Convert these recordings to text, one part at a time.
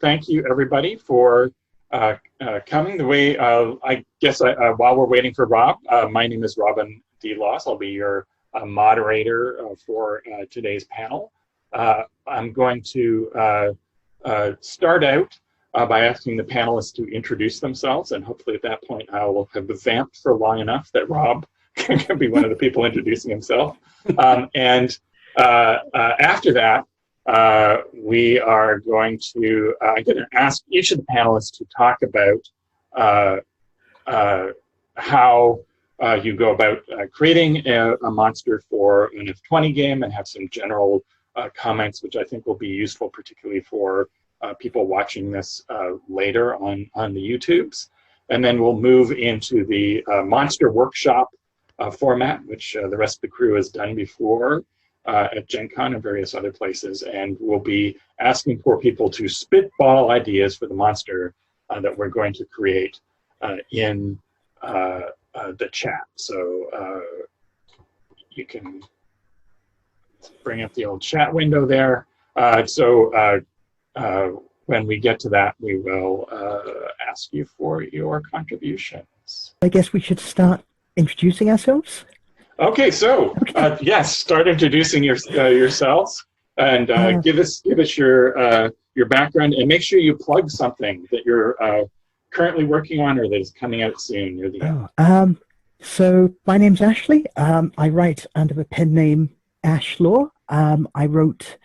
thank you, everybody, for coming. The way, I guess, while we're waiting for Rob, my name is Robin D. Loss. I'll be your moderator for today's panel. I'm going to start out by asking the panelists to introduce themselves, and hopefully at that point I will have vamped for long enough that Rob can be one of the people introducing himself. And after that, we are going to, I'm going to ask each of the panelists to talk about how you go about creating a monster for an F20 game, and have some general comments, which I think will be useful, particularly for people watching this later on the YouTubes. And then we'll move into the monster workshop format, which the rest of the crew has done before at Gen Con and various other places. And we'll be asking for people to spitball ideas for the monster that we're going to create in the chat. So you can bring up the old chat window there. When we get to that, we will ask you for your contributions. I guess we should start introducing ourselves. Okay, so yes, start introducing yourselves, and give us your background, and make sure you plug something that you're currently working on or that is coming out soon near the end. So my name's Ashley. I write under the pen name Ash Law. I wrote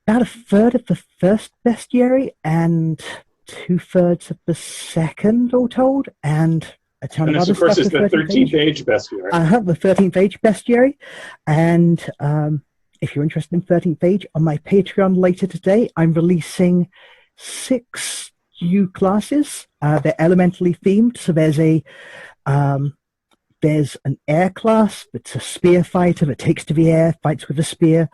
about a third of the first bestiary and 2/3 of the second, all told, and a ton of other stuff. Of course, is the 13th age bestiary. The 13th age bestiary. And if you're interested in 13th age, on my Patreon later today, I'm releasing 6 new classes. They're elementally themed. So there's an air class that's a spear fighter that takes to the air, fights with a spear.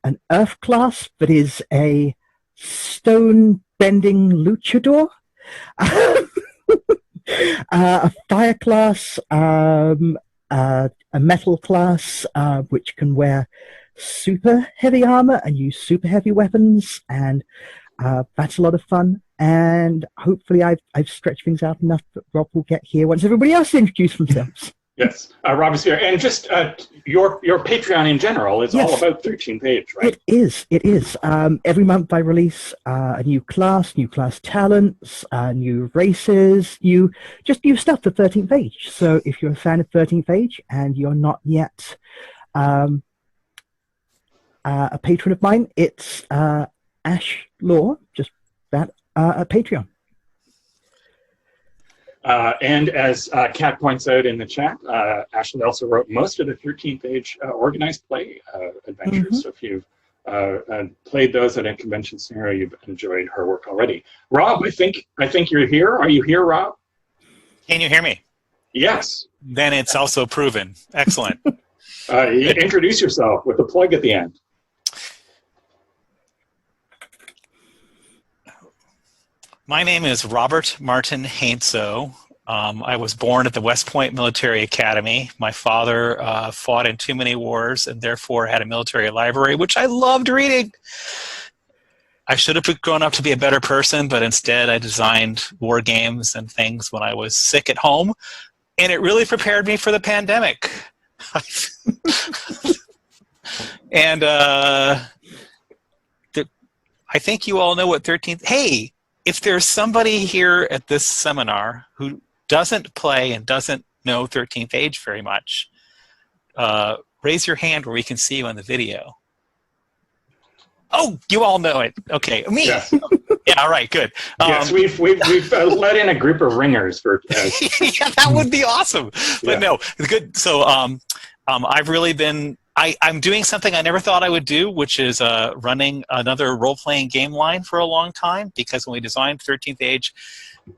An earth class that is a stone-bending luchador. A fire class, a metal class, which can wear super heavy armor and use super heavy weapons, and that's a lot of fun. And hopefully I've stretched things out enough that Rob will get here once everybody else introduce themselves. Yes, Rob is here. And just your Patreon in general is all about 13th age, right? It is. Every month I release a new class talents, new races, new stuff for 13th age. So if you're a fan of 13th age and you're not yet a patron of mine, it's Ash Law, just that, at Patreon. And as Kat points out in the chat, Ashley also wrote most of the 13th age organized play adventures. Mm-hmm. So if you've played those at a convention scenario, you've enjoyed her work already. Rob, I think you're here. Are you here, Rob? Can you hear me? Yes. Then it's also proven. Excellent. Introduce yourself with a plug at the end. My name is Robert Martin Heinsoo. I was born at the West Point Military Academy. My father fought in too many wars and therefore had a military library, which I loved reading. I should have grown up to be a better person, but instead I designed war games and things when I was sick at home, and it really prepared me for the pandemic. And I think you all know what 13th... Hey! If there's somebody here at this seminar who doesn't play and doesn't know 13th age very much, raise your hand where we can see you on the video. Oh, you all know it. Okay, me. Yes. Yeah, all right, good. Yes, we've let in a group of ringers for. Yeah, that would be awesome. But no, good. So I've really been. I'm doing something I never thought I would do, which is running another role-playing game line for a long time, because when we designed 13th Age,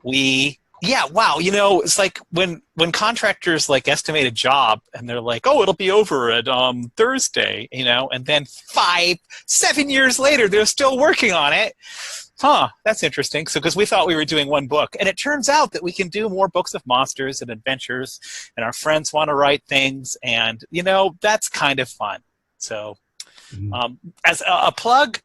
it's like when contractors estimate a job and they're like, oh, it'll be over at Thursday, and then 7 years later, they're still working on it. That's interesting. So, because we thought we were doing one book, and it turns out that we can do more books of monsters and adventures, and our friends want to write things, and that's kind of fun. So, as a plug,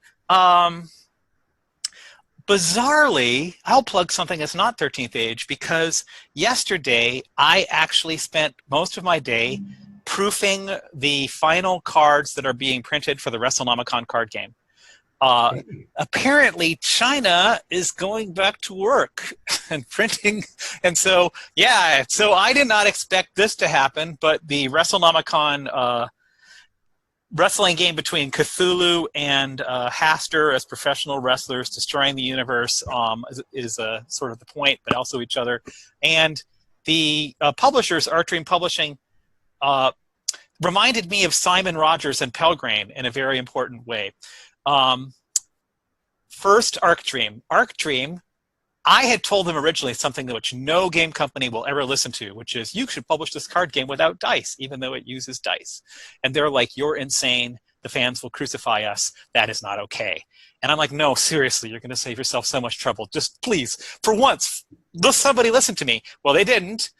bizarrely, I'll plug something that's not 13th Age, because yesterday I actually spent most of my day proofing the final cards that are being printed for the WrestleNomicon card game. Apparently, China is going back to work and printing. And so, yeah, so I did not expect this to happen, but the WrestleNomicon wrestling game between Cthulhu and Hastur as professional wrestlers destroying the universe is sort of the point, but also each other. And the publishers, Art Dream Publishing, reminded me of Simon Rogers and Pelgrane in a very important way. First, Arc Dream. Arc Dream, I had told them originally something which no game company will ever listen to, which is, you should publish this card game without dice, even though it uses dice. And they're like, you're insane. The fans will crucify us. That is not okay. And I'm like, no, seriously, you're going to save yourself so much trouble. Just please, for once, somebody listen to me. Well, they didn't.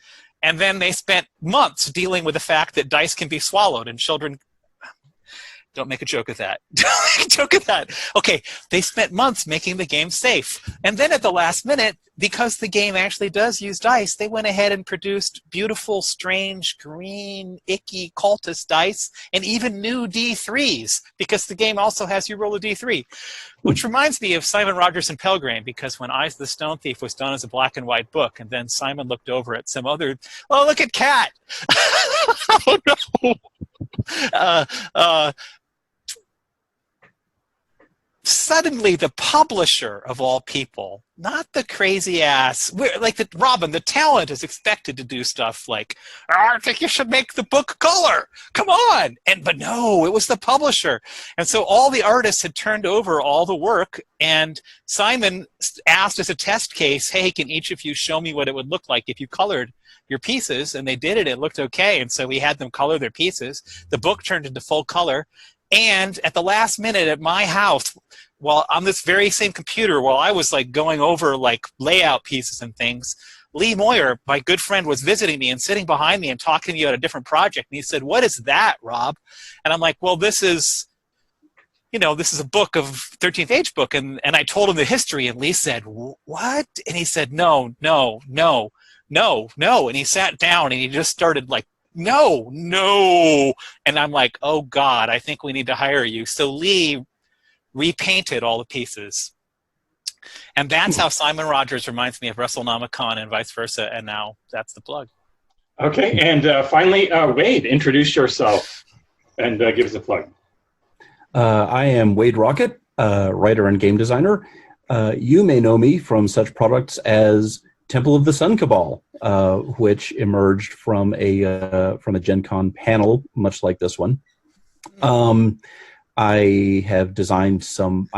And then they spent months dealing with the fact that dice can be swallowed and children... Don't make a joke of that. Don't make a joke of that. Okay, they spent months making the game safe. And then at the last minute, because the game actually does use dice, they went ahead and produced beautiful, strange, green, icky, cultist dice, and even new D3s, because the game also has you roll a D3. Which reminds me of Simon Rogers and Pelgrane, because when Eyes of the Stone Thief was done as a black and white book, and then Simon looked over at some other, oh, look at Cat! Oh, no! Suddenly the publisher of all people, not the crazy ass, like Robin, the talent is expected to do stuff like, oh, I think you should make the book color. Come on. But no, it was the publisher. And so all the artists had turned over all the work, and Simon asked as a test case, hey, can each of you show me what it would look like if you colored your pieces? And they did it. It looked okay. And so we had them color their pieces. The book turned into full color. And at the last minute at my house, while on this very same computer, while I was like going over like layout pieces and things, Lee Moyer, my good friend, was visiting me and sitting behind me and talking to me about a different project. And he said, what is that, Rob? And I'm like, well, this is a book of 13th Age book. And I told him the history, and Lee said, what? And he said, no. And he sat down and he just started like, no. And I'm like, oh God, I think we need to hire you. So Lee repainted all the pieces. And that's how Simon Rogers reminds me of WrestleNomicon and vice versa. And now that's the plug. Okay. And finally, Wade, introduce yourself and give us a plug. I am Wade Rockett, writer and game designer. You may know me from such products as Temple of the Sun Cabal, which emerged from a Gen Con panel, much like this one. I designed some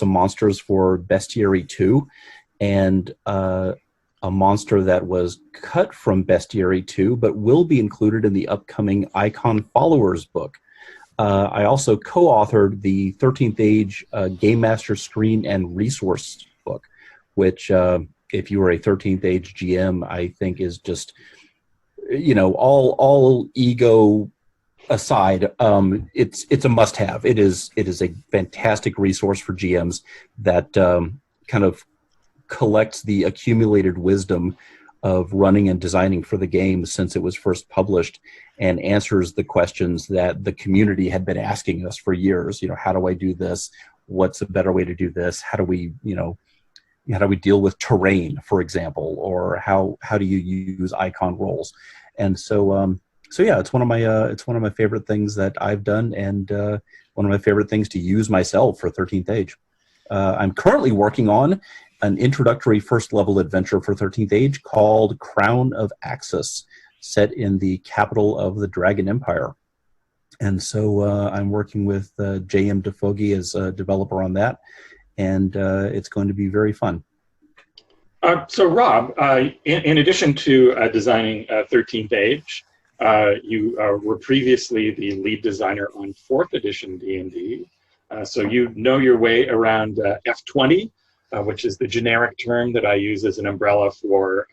monsters for Bestiary 2, and a monster that was cut from Bestiary 2, but will be included in the upcoming Icon Followers book. I also co-authored the 13th Age Game Master Screen and Resource book, which, if you were a 13th Age GM, I think is just, all ego aside, it's a must-have. It is a fantastic resource for GMs that kind of collects the accumulated wisdom of running and designing for the game since it was first published, and answers the questions that the community had been asking us for years. How do I do this? What's a better way to do this? How do we deal with terrain, for example, or how do you use icon roles? And so yeah, it's one of my favorite things that I've done, and one of my favorite things to use myself for 13th Age. I'm currently working on an introductory first level adventure for 13th Age called Crown of Axis, set in the capital of the Dragon Empire. And so I'm working with J.M. DeFogi as a developer on that, and it's going to be very fun. So Rob, in addition to designing 13th Age, you were previously the lead designer on 4th edition D&D. So you know your way around F20, which is the generic term that I use as an umbrella for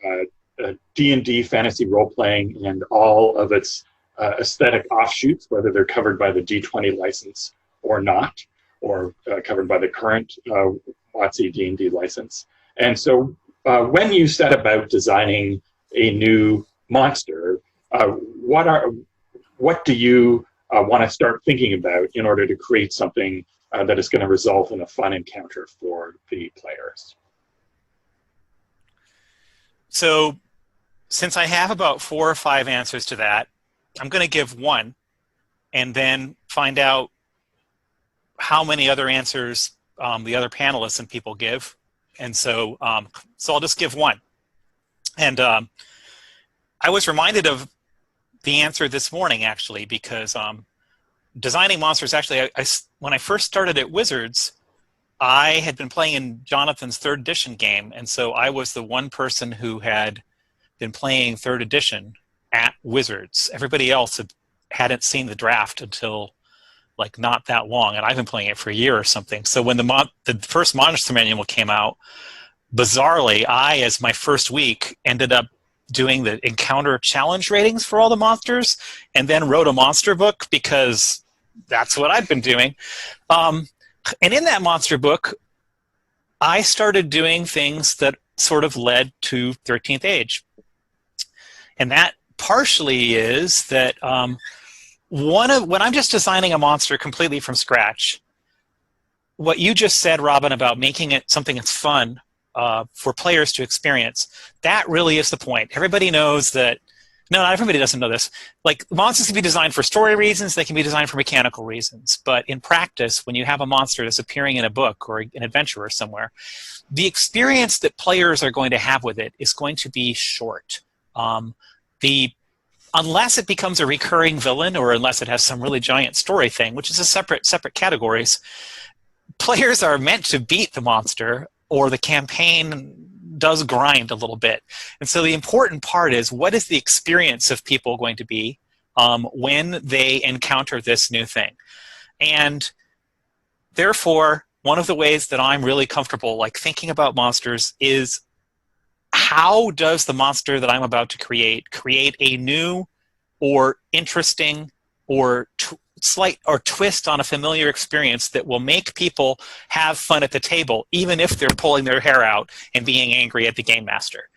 D&D fantasy role-playing and all of its aesthetic offshoots, whether they're covered by the d20 license or not, or covered by the current WotC D&D license. And so when you set about designing a new monster, what do you want to start thinking about in order to create something that is going to result in a fun encounter for the players? So since I have about 4 or 5 answers to that, I'm going to give one and then find out how many other answers the other panelists and people give. And so I'll just give one. And I was reminded of the answer this morning, actually, because designing monsters, actually, when I first started at Wizards, I had been playing in Jonathan's 3rd edition game, and so I was the one person who had been playing 3rd edition at Wizards. Everybody else hadn't seen the draft until like not that long, and I've been playing it for a year or something. So when the first Monster Manual came out, bizarrely, I, as my first week, ended up doing the encounter challenge ratings for all the monsters, and then wrote a monster book because that's what I'd been doing. And in that monster book, I started doing things that sort of led to 13th Age. And that partially is that when I'm just designing a monster completely from scratch, what you just said, Robin, about making it something that's fun for players to experience, that really is the point. Everybody knows that. No, not everybody doesn't know this. Like, monsters can be designed for story reasons, they can be designed for mechanical reasons. But in practice, when you have a monster that's appearing in a book or an adventure or somewhere, the experience that players are going to have with it is going to be short. Unless it becomes a recurring villain, or unless it has some really giant story thing, which is a separate categories, players are meant to beat the monster, or the campaign does grind a little bit. And so the important part is, what is the experience of people going to be when they encounter this new thing? And therefore, one of the ways that I'm really comfortable like thinking about monsters is, how does the monster that I'm about to create a new or interesting or slight or twist on a familiar experience that will make people have fun at the table, even if they're pulling their hair out and being angry at the game master.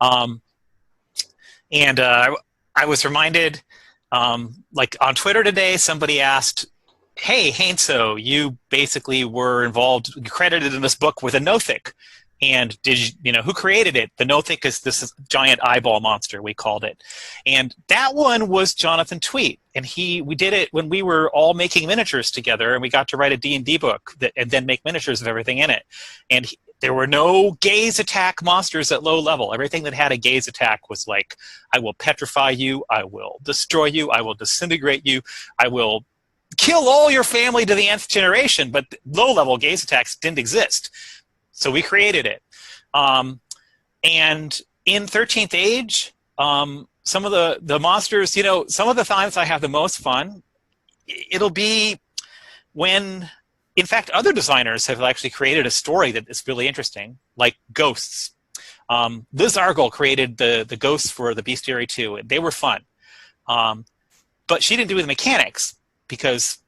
I was reminded, like on Twitter today, somebody asked, "Hey, Heinsoo, you basically were involved, credited in this book with a Nothic. And who created it? The Nothic is this giant eyeball monster, we called it. And that one was Jonathan Tweet. And we did it when we were all making miniatures together, and we got to write a D&D book and then make miniatures of everything in it. And there were no gaze attack monsters at low level. Everything that had a gaze attack was like, I will petrify you, I will destroy you, I will disintegrate you, I will kill all your family to the nth generation. But low level gaze attacks didn't exist. So we created it. And in 13th Age, some of the monsters, some of the times I have the most fun, it'll be when, in fact, other designers have actually created a story that is really interesting, like ghosts. Liz Argel created the ghosts for the Bestiary 2, and they were fun. But she didn't do the mechanics, because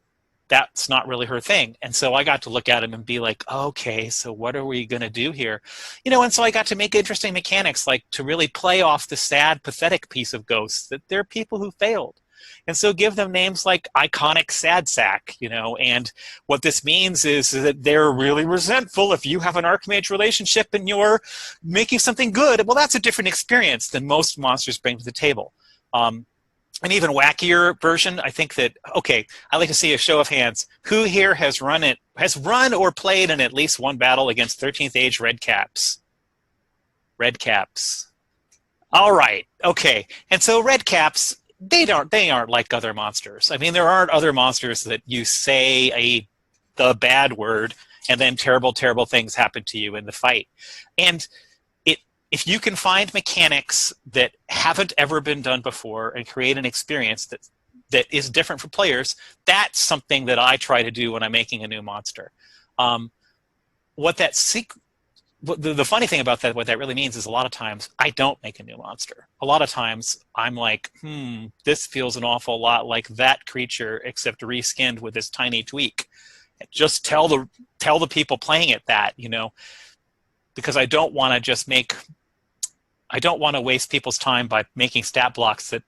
that's not really her thing. And so I got to look at them and be like, okay, so what are we going to do here? And so I got to make interesting mechanics, like to really play off the sad, pathetic piece of ghosts, that they're people who failed. And so give them names like Iconic Sad Sack, and what this means is that they're really resentful if you have an Archmage relationship and you're making something good. Well, that's a different experience than most monsters bring to the table. An even wackier version, I think that, okay, I'd like to see a show of hands. Who here has run or played in at least one battle against 13th Age Red Caps? Red Caps. All right, okay. And so Red Caps, they aren't like other monsters. I mean, there aren't other monsters that you say the bad word and then terrible, terrible things happen to you in the fight. And if you can find mechanics that haven't ever been done before and create an experience that is different for players, that's something that I try to do when I'm making a new monster. The funny thing about that, what that really means is, a lot of times I don't make a new monster. A lot of times I'm like, this feels an awful lot like that creature, except reskinned with this tiny tweak. just tell the people playing it that, because I don't want to waste people's time by making stat blocks that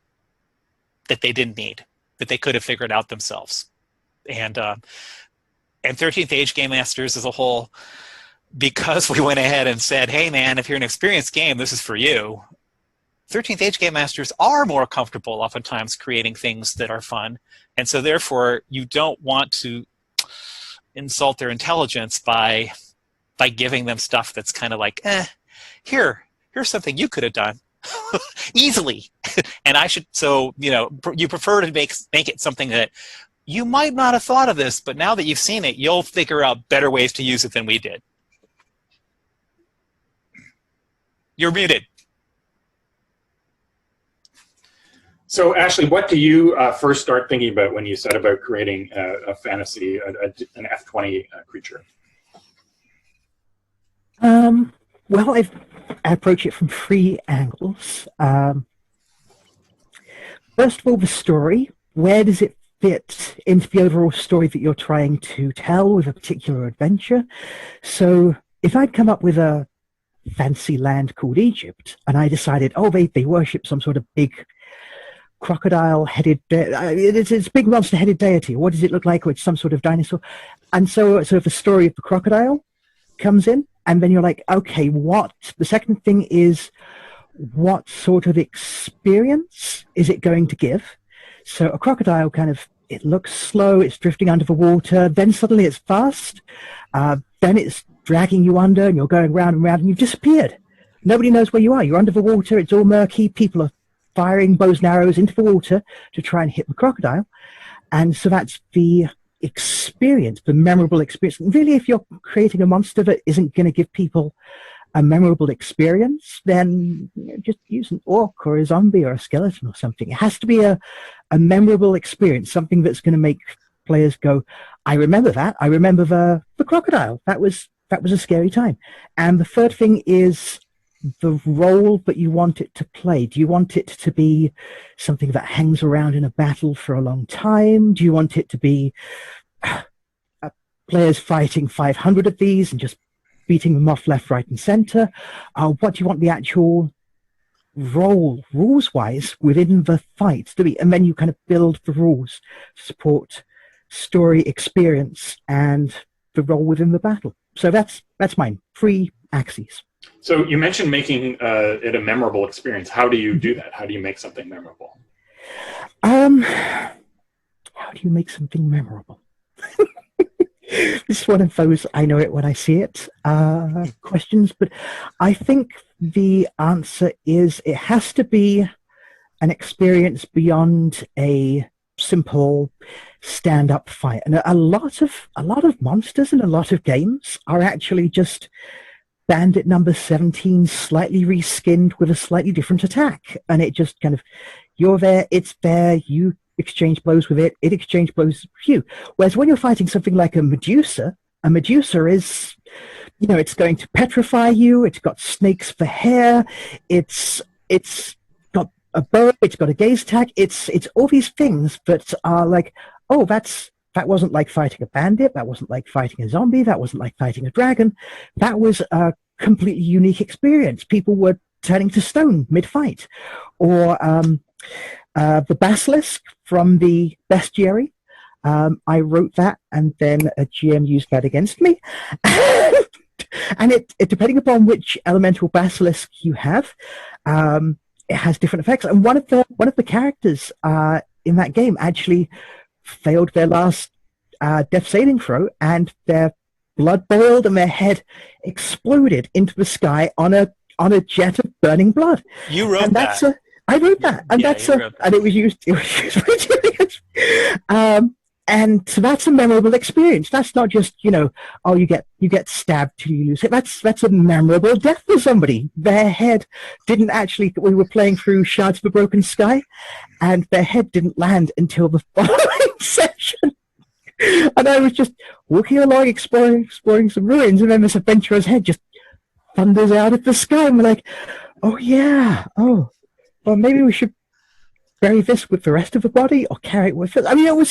they didn't need, that they could have figured out themselves. And 13th Age Game Masters as a whole, because we went ahead and said, hey man, if you're an experienced game, this is for you. 13th Age Game Masters are more comfortable oftentimes creating things that are fun. And so therefore you don't want to insult their intelligence by giving them stuff that's kind of like, here's something you could have done easily. And you prefer to make it something that you might not have thought of this, but now that you've seen it, you'll figure out better ways to use it than we did. You're muted. So, Ashley, what do you first start thinking about when you set about creating a fantasy, an F20 creature? Well, I approach it from 3 angles. First of all, the story. Where does it fit into the overall story that you're trying to tell with a particular adventure? So if I'd come up with a fancy land called Egypt, and I decided, they worship some sort of big crocodile-headed, it's a big monster-headed deity. What does it look like? Or it's some sort of dinosaur. And so the story of the crocodile comes in, and then you're like, okay, the second thing is, what sort of experience is it going to give? So a crocodile it looks slow, it's drifting under the water, then suddenly it's fast, then it's dragging you under, and you're going round and round, and you've disappeared. Nobody knows where you are. You're under the water, it's all murky, people are firing bows and arrows into the water to try and hit the crocodile. And so that's the experience, the memorable experience. Really, if you're creating a monster that isn't going to give people a memorable experience, then just use an orc or a zombie or a skeleton or something. It has to be a memorable experience, something that's going to make players go, I remember that. I remember the crocodile. That was a scary time. And the third thing is the role that you want it to play. Do you want it to be something that hangs around in a battle for a long time? Do you want it to be players fighting 500 of these and just beating them off left, right, and center? What do you want the actual role, rules-wise, within the fight to be? And then you kind of build the rules to support story, experience, and the role within the battle. So that's mine. 3 axes. So you mentioned making it a memorable experience. How do you do that? How do you make something memorable? How do you make something memorable? This is one of those I know it when I see it questions, but I think the answer is it has to be an experience beyond a simple stand-up fight. And a lot of monsters in a lot of games are actually just bandit number 17 slightly reskinned with a slightly different attack, and it just kind of, you're there, it's there, you exchange blows with it, it exchange blows with you. Whereas when you're fighting something like a Medusa is, it's going to petrify you, it's got snakes for hair, it's got a bow, it's got a gaze attack, it's all these things that are like, that wasn't like fighting a bandit, that wasn't like fighting a zombie, that wasn't like fighting a dragon, that was a completely unique experience. People were turning to stone mid-fight. Or the basilisk from the bestiary. I wrote that, and then a GM used that against me. And it depending upon which elemental basilisk you have, it has different effects. And one of the characters in that game actually failed their last death saving throw, and their blood boiled and their head exploded into the sky on a jet of burning blood. You wrote that. I wrote that, and and it was used. And so that's a memorable experience. That's not just you get stabbed till you lose it. That's a memorable death for somebody. Their head didn't actually. We were playing through Shards of the Broken Sky, and their head didn't land until the following session. And I was just walking along, exploring some ruins, and then this adventurer's head just thunders out of the sky, and we're like, "Oh yeah, oh, well maybe we should bury this with the rest of the body or carry it with it. I mean,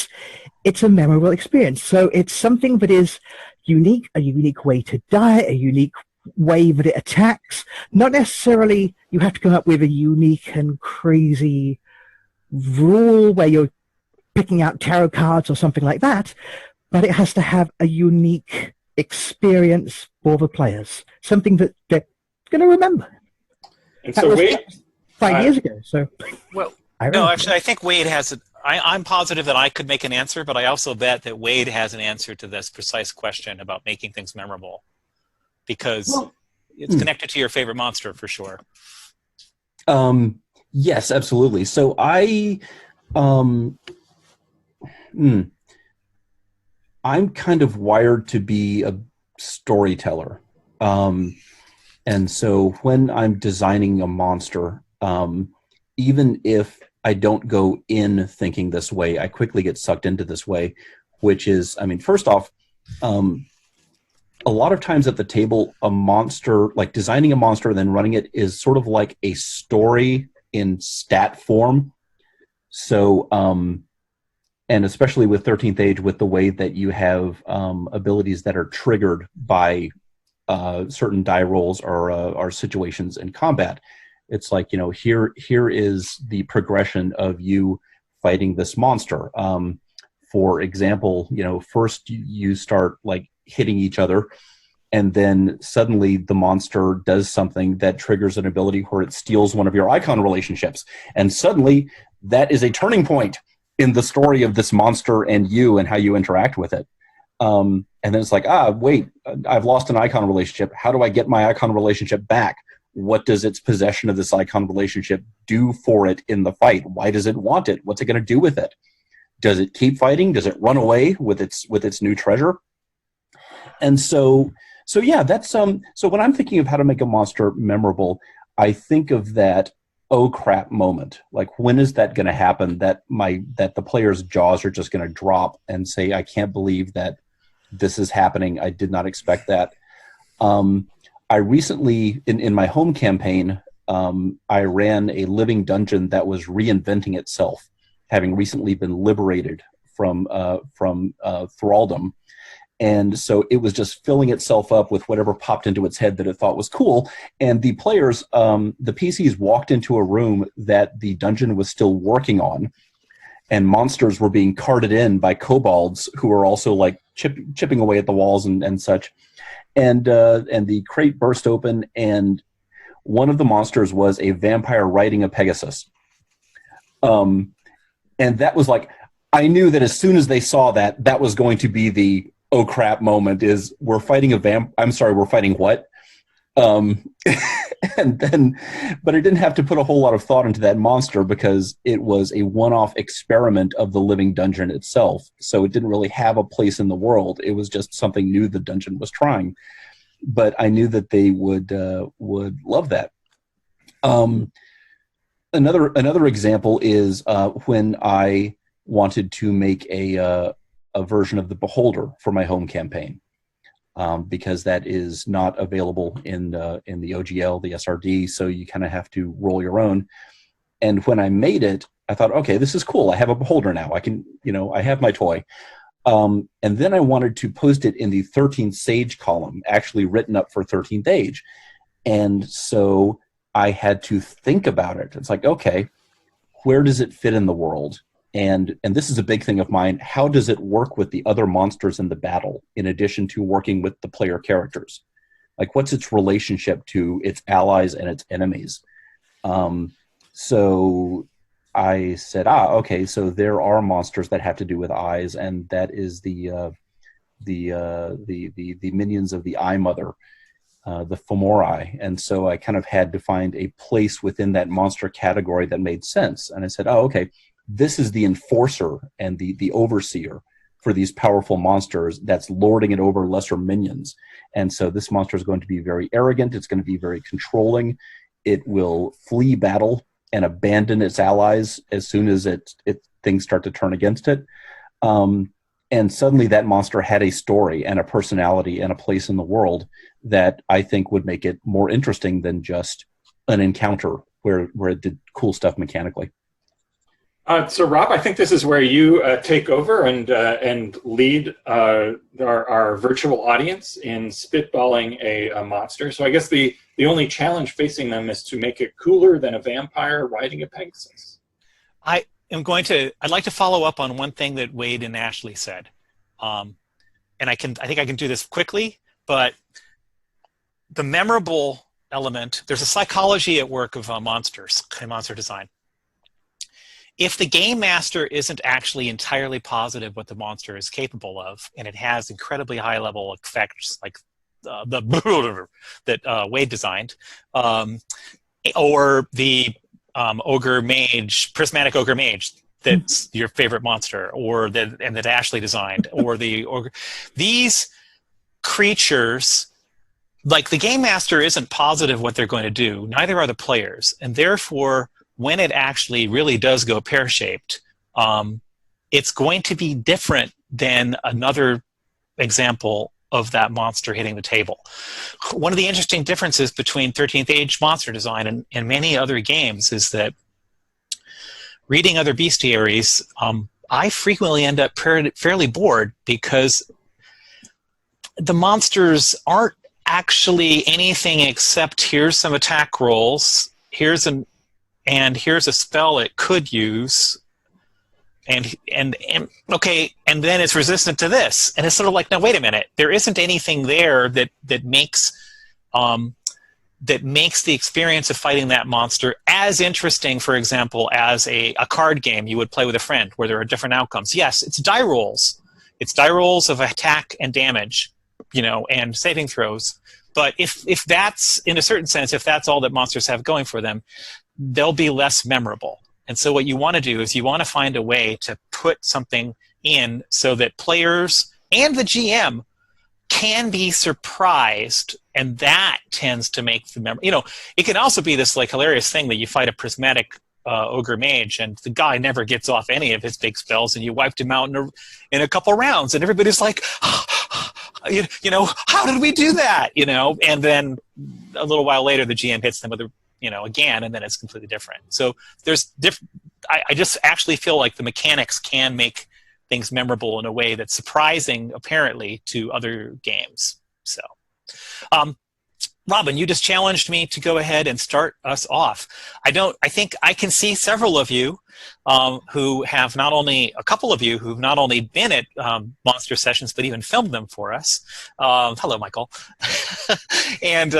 it's a memorable experience. So it's something that is unique, a unique way to die, a unique way that it attacks. Not necessarily you have to come up with a unique and crazy rule where you're picking out tarot cards or something like that, but it has to have a unique experience for the players, something that they're going to remember. And That so was Wade, 5 years ago, so Well, I no, remember. actually, I think Wade has it. I'm positive that I could make an answer, but I also bet that Wade has an answer to this precise question about making things memorable, because it's connected to your favorite monster for sure. Yes, absolutely. So I'm kind of wired to be a storyteller. And so when I'm designing a monster, even if I don't go in thinking this way, I quickly get sucked into this way, which is, I mean, first off, a lot of times at the table, a monster, like designing a monster and then running it, is sort of like a story in stat form. So, and especially with 13th Age, with the way that you have abilities that are triggered by certain die rolls or situations in combat, it's like, here is the progression of you fighting this monster. For example, first you start like hitting each other, and then suddenly the monster does something that triggers an ability where it steals one of your icon relationships, and suddenly that is a turning point in the story of this monster and you and how you interact with it. And then it's like, wait, I've lost an icon relationship. How do I get my icon relationship back? What does its possession of this icon relationship do for it in the fight? Why does it want it? What's it going to do with it? Does it keep fighting? Does it run away with its new treasure? And so yeah, that's so when I'm thinking of how to make a monster memorable, I think of that oh crap moment. Like, when is that going to happen that the player's jaws are just going to drop and say, I can't believe that this is happening. I did not expect that. I recently, in my home campaign, I ran a living dungeon that was reinventing itself, having recently been liberated from thraldom. And so it was just filling itself up with whatever popped into its head that it thought was cool. And the players, the PCs, walked into a room that the dungeon was still working on, and monsters were being carted in by kobolds who were also like chipping away at the walls and such. And the crate burst open, and one of the monsters was a vampire riding a Pegasus. And that was like, I knew that as soon as they saw that, that was going to be the oh crap moment, is we're fighting we're fighting what? And then, but I didn't have to put a whole lot of thought into that monster because it was a one-off experiment of the living dungeon itself. So it didn't really have a place in the world. It was just something new the dungeon was trying. But I knew that they would love that. Another example is when I wanted to make a version of the Beholder for my home campaign, because that is not available in the OGL, the SRD, so you kind of have to roll your own. And when I made it, I thought, okay, this is cool. I have a Beholder now. I can, I have my toy. And then I wanted to post it in the 13th Sage column, actually written up for 13th Age. And so I had to think about it. It's like, okay, where does it fit in the world? And this is a big thing of mine. How does it work with the other monsters in the battle, in addition to working with the player characters? Like, what's its relationship to its allies and its enemies? So I said, okay, so there are monsters that have to do with eyes, and that is the minions of the Eye Mother, the Fomori. And so I kind of had to find a place within that monster category that made sense. And I said, okay, this is the enforcer and the overseer for these powerful monsters that's lording it over lesser minions. And so this monster is going to be very arrogant. It's going to be very controlling. It will flee battle and abandon its allies as soon as things start to turn against it. And suddenly that monster had a story and a personality and a place in the world that I think would make it more interesting than just an encounter where it did cool stuff mechanically. So Rob, I think this is where you take over and lead our virtual audience in spitballing a monster. So I guess the only challenge facing them is to make it cooler than a vampire riding a Pegasus. I'd like to follow up on one thing that Wade and Ashley said. And I think I can do this quickly, but the memorable element, there's a psychology at work of monsters and monster design. If the game master isn't actually entirely positive what the monster is capable of, and it has incredibly high level effects like the that Wade designed, or the ogre mage, prismatic ogre mage that's your favorite monster, or that Ashley designed, or the ogre, these creatures, like the game master isn't positive what they're going to do, neither are the players, and therefore when it actually really does go pear-shaped, it's going to be different than another example of that monster hitting the table. One of the interesting differences between 13th Age monster design and many other games is that reading other bestiaries, I frequently end up fairly bored because the monsters aren't actually anything except here's some attack rolls, here's a spell it could use, and okay, and then it's resistant to this, and it's sort of like, now wait a minute, there isn't anything there that makes the experience of fighting that monster as interesting, for example, as a card game you would play with a friend where there are different outcomes. Yes, it's die rolls. It's die rolls of attack and damage, and saving throws. But if that's, in a certain sense, if that's all that monsters have going for them, they'll be less memorable. And so what you want to do is you want to find a way to put something in so that players and the GM can be surprised, and that tends to make the memory. It can also be this like hilarious thing that you fight a prismatic ogre mage, and the guy never gets off any of his big spells, and you wiped him out in a couple rounds, and everybody's like, how did we do that? And then a little while later, the GM hits them with again, and then it's completely different. So there's I just actually feel like the mechanics can make things memorable in a way that's surprising, apparently, to other games. So, Robin, you just challenged me to go ahead and start us off. I think I can see several of you who have a couple of you who've not only been at monster sessions, but even filmed them for us. Hello, Michael. And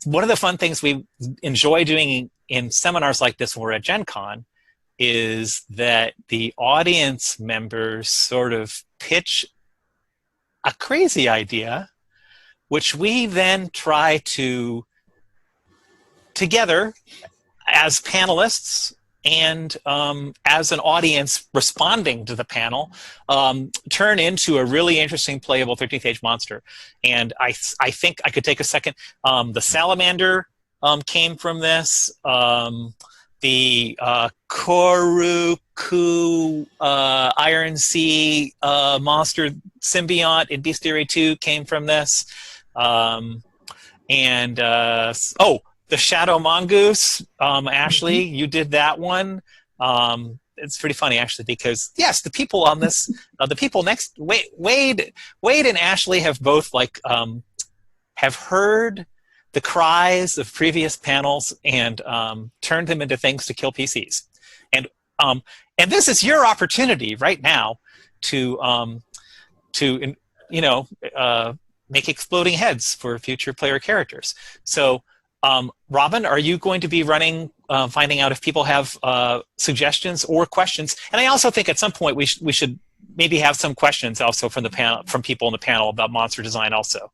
one of the fun things we enjoy doing in seminars like this when we're at Gen Con is that the audience members sort of pitch a crazy idea, which we then try to, together as panelists and as an audience responding to the panel, turn into a really interesting playable 13th Age monster. And I think I could take a second. The salamander came from this. The Koruku Iron Sea monster symbiote in Bestiary 2 came from this. The Shadow Mongoose, Ashley, you did that one. It's pretty funny, actually, because, yes, the people on this, the people next, Wade and Ashley have both, have heard the cries of previous panels and turned them into things to kill PCs. And this is your opportunity right now to make exploding heads for future player characters. So, Robin, are you going to be running, finding out if people have suggestions or questions? And I also think at some point we should maybe have some questions also from the panel, from people in the panel about monster design also.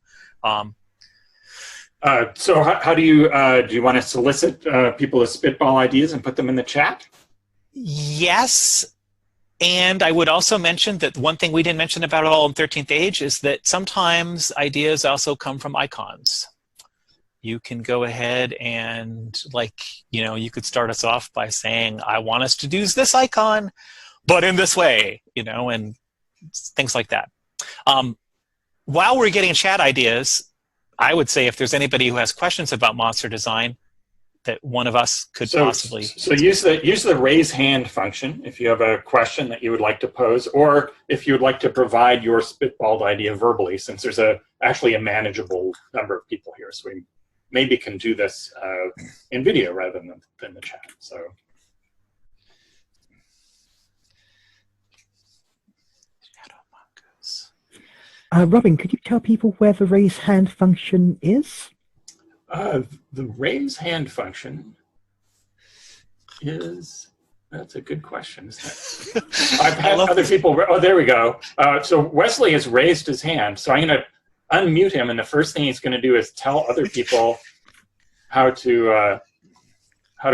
So how do you want to solicit people to spitball ideas and put them in the chat? Yes. And I would also mention that one thing we didn't mention about it all in 13th Age is that sometimes ideas also come from icons. You can go ahead and, you could start us off by saying, I want us to use this icon, but in this way, and things like that. While we're getting chat ideas, I would say if there's anybody who has questions about monster design, that one of us could So possibly. So use the raise hand function if you have a question that you would like to pose, or if you would like to provide your spitballed idea verbally, since there's actually a manageable number of people here. So we maybe can do this in video rather than the chat. So. Robin, could you tell people where the raise hand function is? The raise hand function that's a good question, isn't it? I've had other people, oh, there we go. So Wesley has raised his hand, so I'm going to unmute him, and the first thing he's going to do is tell other people how to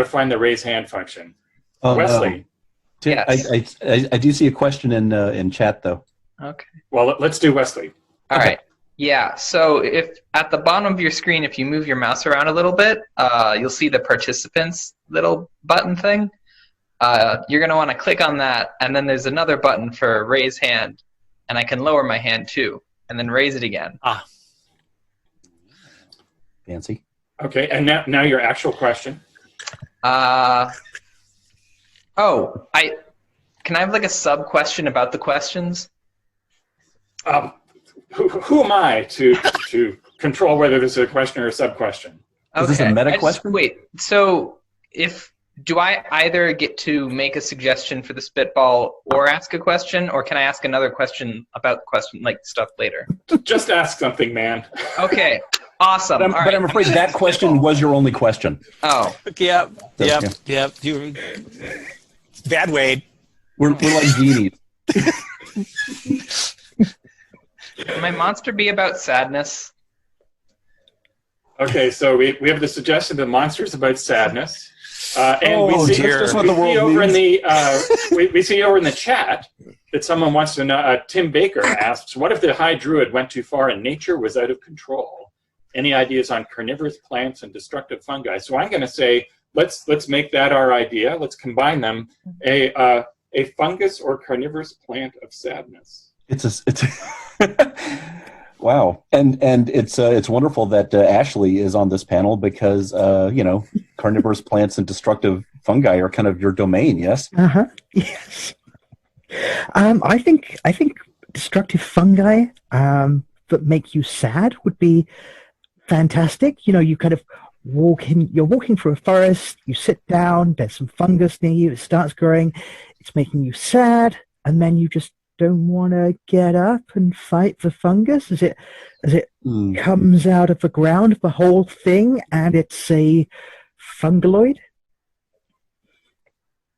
find the raise hand function. Wesley. Yes. I do see a question in chat, though. Okay. Well, let's do Wesley. All right. Yeah, so if at the bottom of your screen, if you move your mouse around a little bit, you'll see the participants little button thing. You're going to want to click on that, and then there's another button for raise hand, and I can lower my hand too, and then raise it again. Fancy. Okay, and now your actual question. Can I have like a sub question about the questions? Who am I to control whether this is a question or a sub question? Okay. Is this a meta question? Wait, so do I either get to make a suggestion for the spitball or ask a question, or can I ask another question about the question, like stuff later? Just ask something, man. Okay, awesome. But I'm afraid that question was your only question. Oh. Yep. You, bad Wade. We're like genies. Can my monster be about sadness? Okay, so we have the suggestion that monsters about sadness, and we see over in the chat that someone wants to know. Tim Baker asks, "What if the High Druid went too far and nature was out of control? Any ideas on carnivorous plants and destructive fungi?" So I'm going to say, let's make that our idea. Let's combine them. A fungus or carnivorous plant of sadness. It's wow, and it's wonderful that Ashley is on this panel because carnivorous plants and destructive fungi are kind of your domain. Yes. Yes. I think destructive fungi that make you sad would be fantastic. You kind of you're walking through a forest, you sit down, there's some fungus near you, it starts growing, it's making you sad, and then you just don't want to get up and fight the fungus as it comes out of the ground, the whole thing, and it's a fungaloid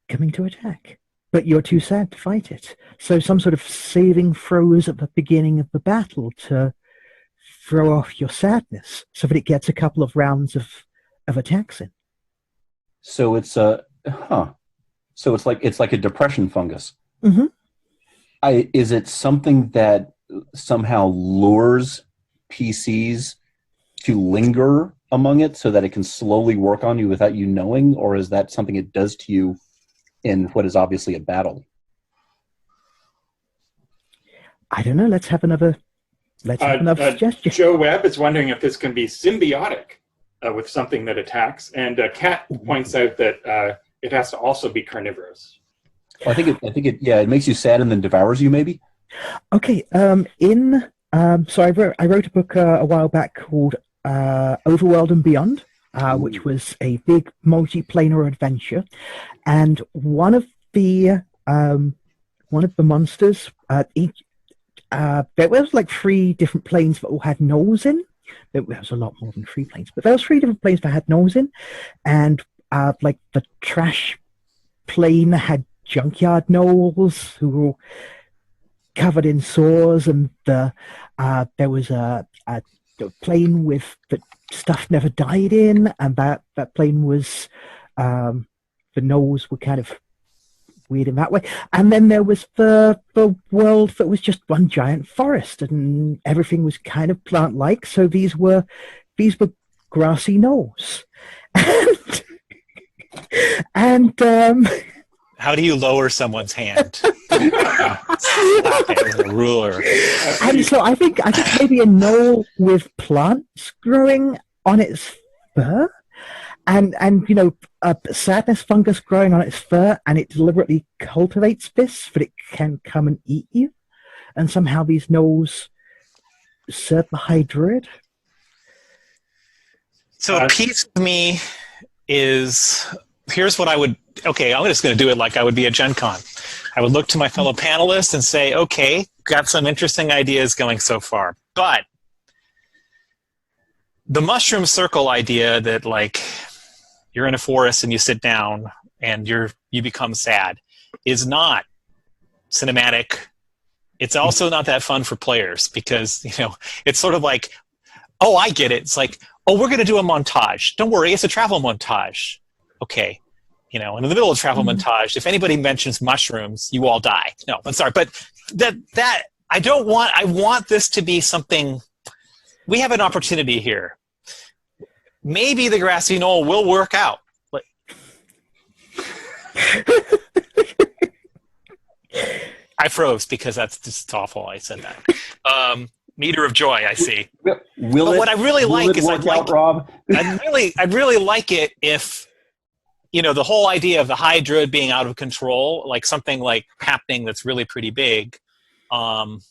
coming to attack. But you're too sad to fight it. So some sort of saving throws at the beginning of the battle to throw off your sadness so that it gets a couple of rounds of attacks in. So it's So it's like a depression fungus. Mm-hmm. Is it something that somehow lures PCs to linger among it so that it can slowly work on you without you knowing, or is that something it does to you in what is obviously a battle? I don't know. Let's have another suggestion. Joe Webb is wondering if this can be symbiotic with something that attacks, and Kat points out that it has to also be carnivorous. Well, it makes you sad and then devours you, maybe. Okay. So I wrote a book a while back called Overworld and Beyond, which was a big multiplanar adventure, and one of the monsters, there was like 3 different planes that all had gnolls in. There was a lot more than 3 planes, but there was 3 different planes that had gnolls in, and like the trash plane had junkyard gnolls who were covered in sores, and there was a plane with the stuff never died in, and that plane was the gnolls were kind of weird in that way. And then there was the world that was just one giant forest, and everything was kind of plant-like. So these were grassy gnolls, and how do you lower someone's hand? Slap it with a ruler. And so I think maybe a gnoll with plants growing on its fur, and sadness fungus growing on its fur, and it deliberately cultivates this, but it can come and eat you. And somehow these gnolls serve the High Druid. So a piece of me is, here's what I would, okay, I'm just going to do it like I would be at Gen Con. I would look to my fellow panelists and say, okay, got some interesting ideas going so far. But the mushroom circle idea that, like, you're in a forest and you sit down and you become sad is not cinematic. It's also not that fun for players because, it's sort of like, oh, I get it. It's like, oh, we're going to do a montage. Don't worry, it's a travel montage. Okay. And in the middle of travel montage, if anybody mentions mushrooms, you all die. No, I'm sorry. But that I want this to be something, we have an opportunity here. Maybe the grassy knoll will work out. I froze because that's just awful. I said that. Meter of joy, I see. But what I really like is Rob? I'd really like it if, the whole idea of the High Druid being out of control, like something like happening that's really pretty big. And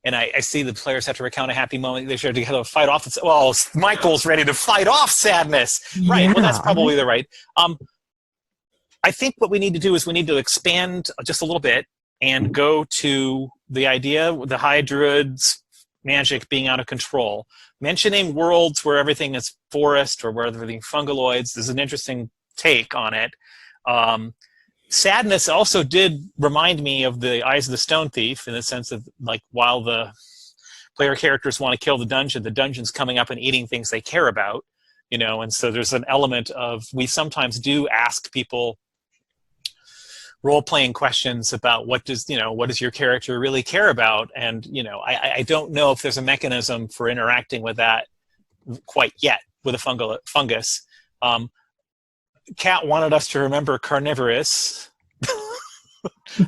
I see the players have to recount a happy moment. They should have to fight off. Well, Michael's ready to fight off sadness. Yeah. Right. Well, that's probably the right. I think what we need to do is we need to expand just a little bit and go to the idea of the High Druid's magic being out of control. Mentioning worlds where everything is forest or where everything fungaloids is an interesting take on it. Sadness also did remind me of the Eyes of the Stone Thief in the sense of, like, while the player characters want to kill the dungeon's coming up and eating things they care about, and so there's an element of, we sometimes do ask people role-playing questions about what does your character really care about, and I don't know if there's a mechanism for interacting with that quite yet with a fungus. Kat wanted us to remember carnivorous.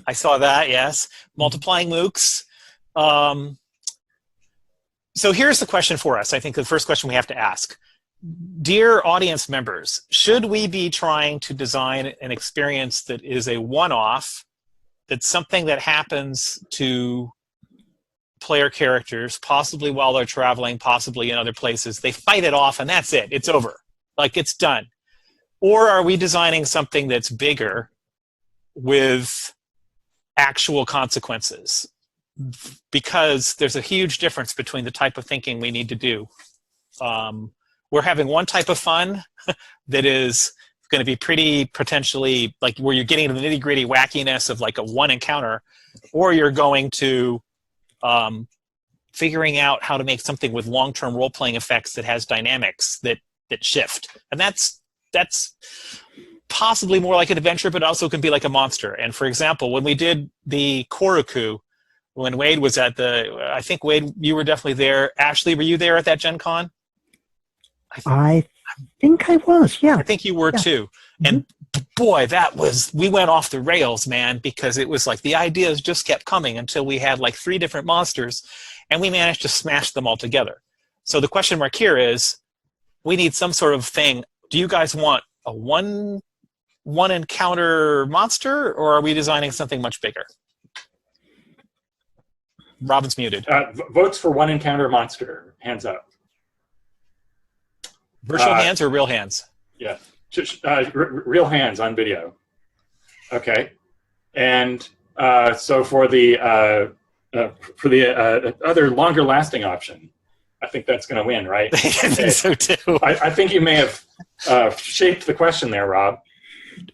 I saw that, yes. Multiplying mooks. So here's the question for us. I think the first question we have to ask. Dear audience members, should we be trying to design an experience that is a one-off, that's something that happens to player characters, possibly while they're traveling, possibly in other places? They fight it off and that's it. It's over. Like, it's done. Or are we designing something that's bigger with actual consequences? Because there's a huge difference between the type of thinking we need to do. We're having one type of fun that is going to be pretty potentially, like, where you're getting to the nitty-gritty wackiness of like a one encounter, or you're going to figuring out how to make something with long-term role-playing effects that has dynamics that shift. And that's possibly more like an adventure, but also can be like a monster. And for example, when we did the Koruku, when Wade was at I think, Wade, you were definitely there. Ashley, were you there at that Gen Con? I think I was, yeah. I think you were too. And boy, we went off the rails, man, because it was like the ideas just kept coming until we had like 3 different monsters, and we managed to smash them all together. So the question mark here is, we need some sort of thing. Do you guys want a one encounter monster, or are we designing something much bigger? Robin's muted. Votes for one encounter monster. Hands up. Virtual hands or real hands? Yeah, real hands on video. Okay, and so for the other longer lasting option, I think that's going to win, right? I think so too. I think you may have shaped the question there, Rob.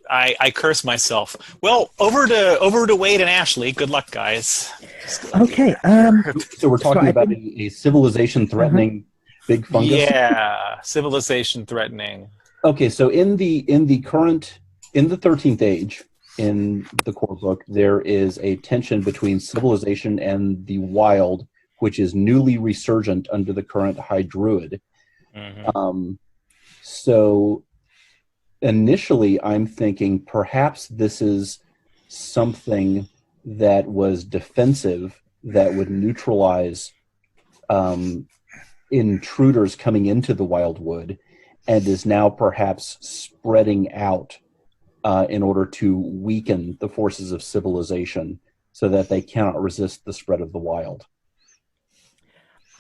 I curse myself. Well, over to Wade and Ashley. Good luck, guys. Okay. So we're talking about a civilization-threatening big fungus. Yeah, civilization threatening. Okay, so in the 13th Age, in the core book, there is a tension between civilization and the wild, which is newly resurgent under the current High Druid. Mm-hmm. So initially, I'm thinking perhaps this is something that was defensive that would neutralize intruders coming into the Wildwood, and is now perhaps spreading out in order to weaken the forces of civilization so that they cannot resist the spread of the wild.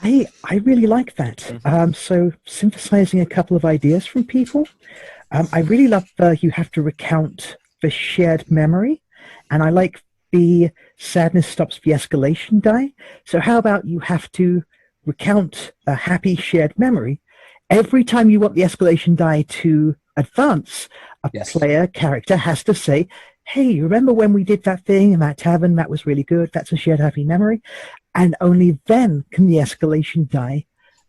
I really like that. Mhm. So synthesizing a couple of ideas from people. I really love the you have to recount the shared memory, and I like the sadness stops the escalation die. So how about you have to recount a happy shared memory every time you want the escalation die to advance? A Yes. player character has to say, "Hey, remember when we did that thing in that tavern? That was really good. That's a shared happy memory." And only then can the escalation die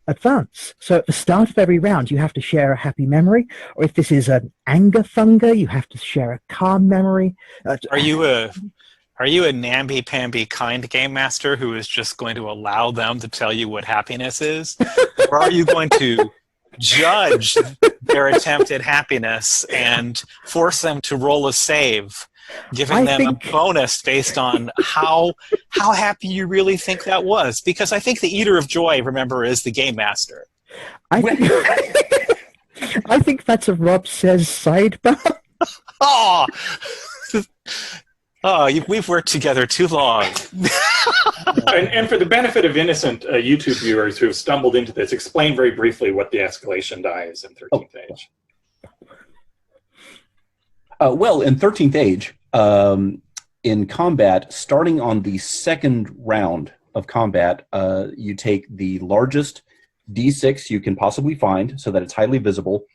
advance. So at the start of every round, you have to share a happy memory, or if this is an anger thunder, you have to share a calm memory. Are you a namby-pamby kind game master who is just going to allow them to tell you what happiness is? Or are you going to judge their attempt at happiness and force them to roll a save, giving I them think- a bonus based on how happy you really think that was? Because I think the Eater of Joy, remember, is the game master. I think that's a Rob Says sidebar. Oh, we've worked together too long. And for the benefit of innocent YouTube viewers who have stumbled into this, explain very briefly what the escalation die is in 13th Age. Well, in 13th Age, in combat, starting on the second round of combat, you take the largest D6 you can possibly find so that it's highly visible.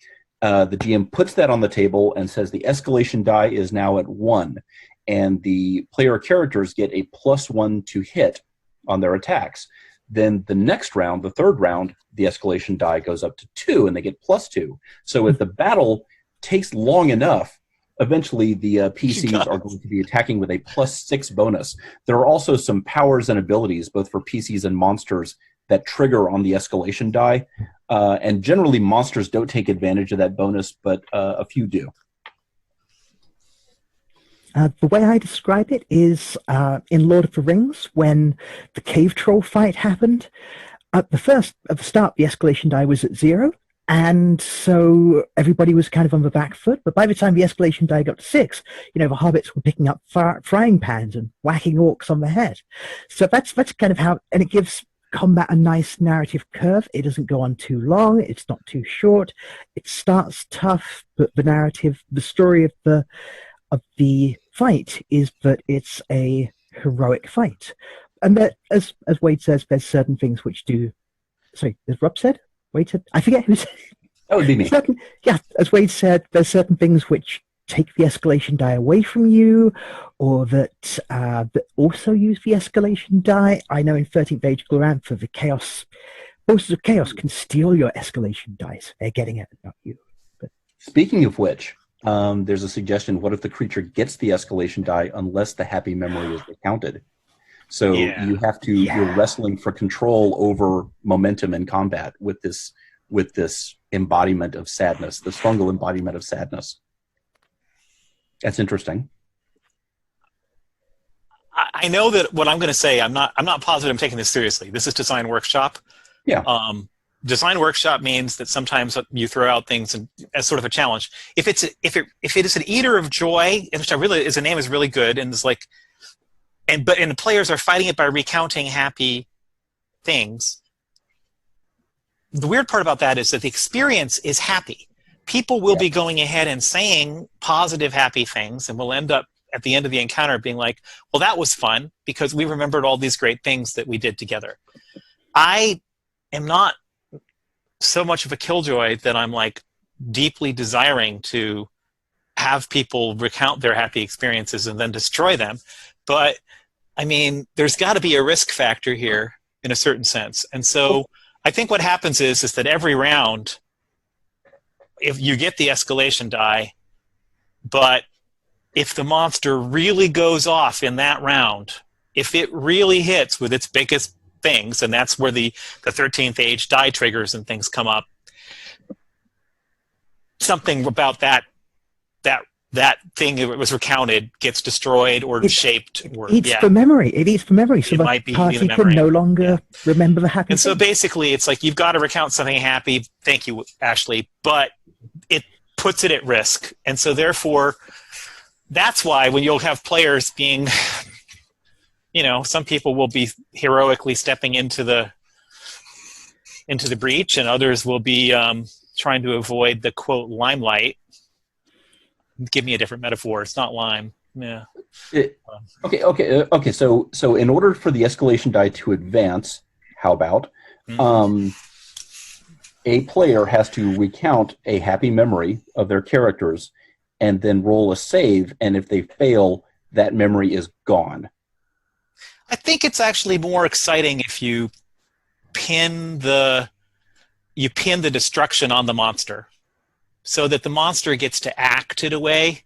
The GM puts that on the table and says the escalation die is now at 1, and the player characters get a +1 to hit on their attacks. Then the next round, the third round, the escalation die goes up to 2, and they get +2. So if the battle takes long enough, eventually the PCs are going to be attacking with a +6 bonus. There are also some powers and abilities, both for PCs and monsters, that trigger on the escalation die. And generally, monsters don't take advantage of that bonus, but a few do. The way I describe it is in Lord of the Rings, when the cave troll fight happened, at the start, the escalation die was at 0, and so everybody was kind of on the back foot. But by the time the escalation die got to 6, the hobbits were picking up frying pans and whacking orcs on the head. So that's kind of how, and it gives combat a nice narrative curve. It doesn't go on too long. It's not too short. It starts tough, but the story of the fight is that it's a heroic fight, and that, as Wade says, there's certain things which do. Sorry, as Rob said, Wade said, I forget who said. That would be me. As Wade said, there's certain things which take the escalation die away from you, or that also use the escalation die. I know in 13th Age Glorantha, the chaos forces of chaos can steal your escalation dice. They're getting it, not you. But Speaking of which, there's a suggestion: what if the creature gets the escalation die unless the happy memory is recounted? So you have to. You're wrestling for control over momentum in combat with this embodiment of sadness, this fungal embodiment of sadness. That's interesting. I know that what I'm going to say, I'm not positive I'm taking this seriously. This is Design Workshop. Yeah. Design Workshop means that sometimes you throw out things as sort of a challenge. If it is an Eater of Joy, which the name is really good, and it's like, and the players are fighting it by recounting happy things. The weird part about that is that the experience is happy. People will be going ahead and saying positive, happy things, and we'll end up at the end of the encounter being like, well, that was fun because we remembered all these great things that we did together. I am not so much of a killjoy that I'm like deeply desiring to have people recount their happy experiences and then destroy them. But I mean, there's got to be a risk factor here in a certain sense. And so I think what happens is that every round, if you get the escalation die, but if the monster really goes off in that round, if it really hits with its biggest things, and that's where the 13th Age die triggers and things come up, something about that that thing that was recounted gets destroyed or shaped. Or It eats for memory. It eats for memory, so It the might be party eating the can memory. no longer remember the happy And so thing. basically, it's like you've got to recount something happy. Thank you, Ashley. But it puts it at risk. And so therefore, that's why when you'll have players being, some people will be heroically stepping into the breach, and others will be trying to avoid the, quote, limelight. Give me a different metaphor. It's not lime. Yeah. Okay. So in order for the escalation die to advance, how about a player has to recount a happy memory of their characters and then roll a save, and if they fail, that memory is gone. I think it's actually more exciting if you pin the destruction on the monster, so that the monster gets to act in a way.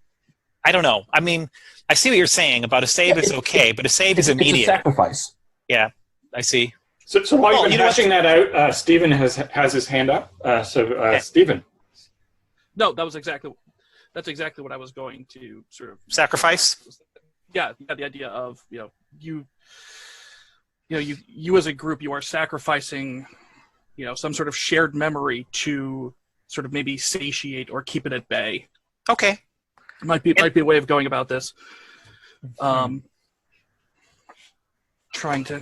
I don't know. I mean, I see what you're saying about a save is okay, but a save is immediate. It's a sacrifice. Yeah, I see. So while you've been hashing that out, Stephen has his hand up. Okay. Stephen. No, that's exactly what I was going to sort of Sacrifice? Yeah, the idea of you as a group, you are sacrificing some sort of shared memory to sort of maybe satiate or keep it at bay. Okay. Might be a way of going about this. Trying to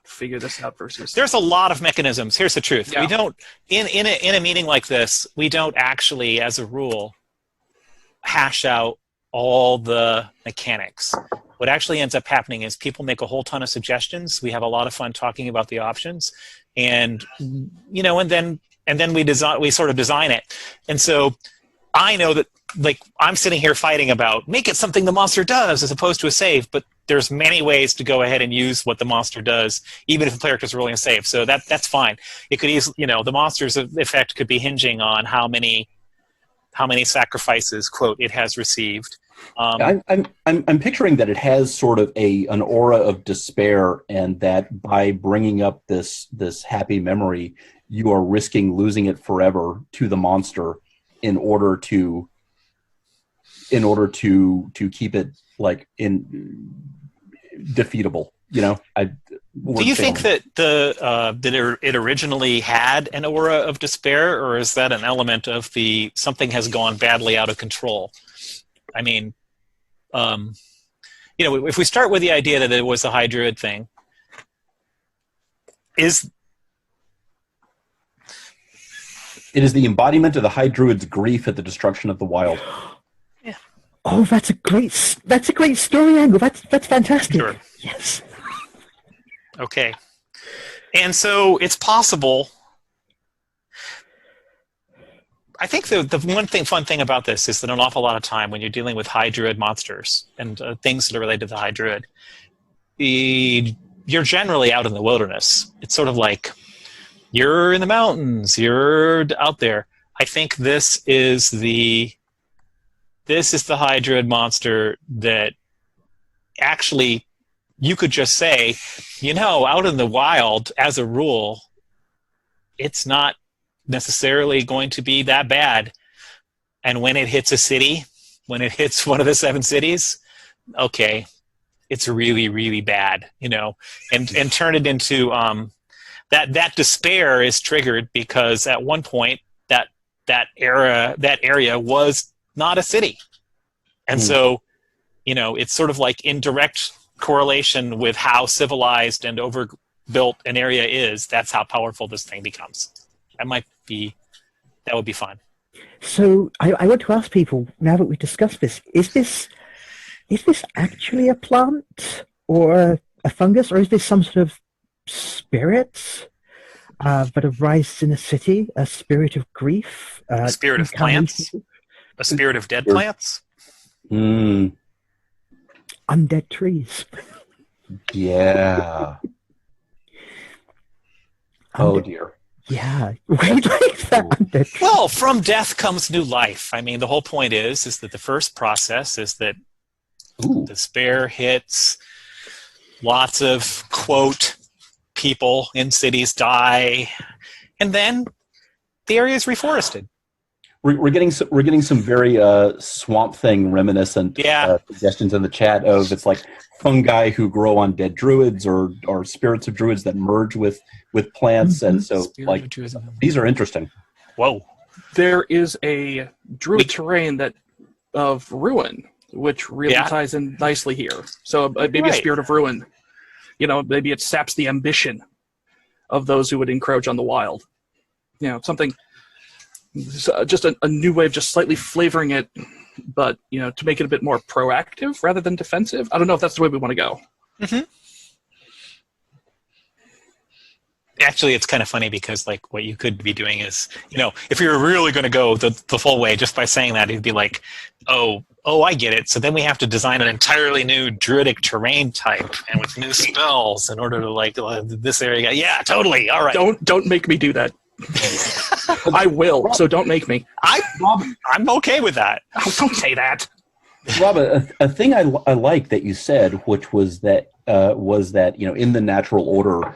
figure this out versus. There's a lot of mechanisms. Here's the truth. Yeah. We don't in a meeting like this, we don't actually, as a rule, hash out all the mechanics. What actually ends up happening is people make a whole ton of suggestions. We have a lot of fun talking about the options, and and then we sort of design it. And so I know that, like, I'm sitting here fighting about make it something the monster does as opposed to a save, but there's many ways to go ahead and use what the monster does, even if the player is rolling a save. So that's fine. It could easily, the monster's effect could be hinging on how many sacrifices, quote, it has received. I'm picturing that it has sort of an aura of despair, and that by bringing up this happy memory, you are risking losing it forever to the monster in order to keep it like defeatable. Do you think that it originally had an aura of despair, or is that an element of something has gone badly out of control? I mean, if we start with the idea that it was a high druid thing, it is the embodiment of the high druid's grief at the destruction of the wild. Yeah. Oh, that's a great story angle. That's fantastic. Sure. Yes. Okay. And so it's possible. I think the one fun thing about this is that an awful lot of time when you're dealing with high druid monsters and things that are related to the high druid, you're generally out in the wilderness. It's sort of like you're in the mountains, you're out there. I think this is the high druid monster that actually you could just say, out in the wild, as a rule, it's not necessarily going to be that bad. And when it hits a city, when it hits one of the 7 cities, okay, it's really, really bad, and turn it into that despair is triggered because at one point that area was not a city. And so, it's sort of like in direct correlation with how civilized and overbuilt an area is. That's how powerful this thing becomes. That would be fun. So I want to ask people, now that we've discussed this, is this actually a plant or a fungus, or is this some sort of spirit that arises in a city, a spirit of grief? A spirit of plants? A spirit of dead plants? Undead trees. Yeah. Oh, dear. Yeah. We'd like that undead tree. Well, from death comes new life. I mean, the whole point is that the first process is that despair hits, lots of, quote, people in cities die, and then the area is reforested. we're getting some very Swamp Thing reminiscent suggestions in the chat of it's like fungi who grow on dead druids or spirits of druids that merge with plants, and so these are interesting. Whoa! There is a druid terrain of ruin, which really ties in nicely here. So maybe a spirit of ruin. Maybe it saps the ambition of those who would encroach on the wild. Something, just a new way of just slightly flavoring it, but, to make it a bit more proactive rather than defensive. I don't know if that's the way we want to go. Mm-hmm. Actually, it's kind of funny because, like, what you could be doing is, if you were really going to go the full way, just by saying that, it'd be like, oh, I get it. So then we have to design an entirely new druidic terrain type and with new spells in order to this area. Yeah, totally. All right. Don't make me do that. I will. So don't make me. I'm okay with that. Oh, don't say that. Rob, a thing I like that you said, which was that in the natural order,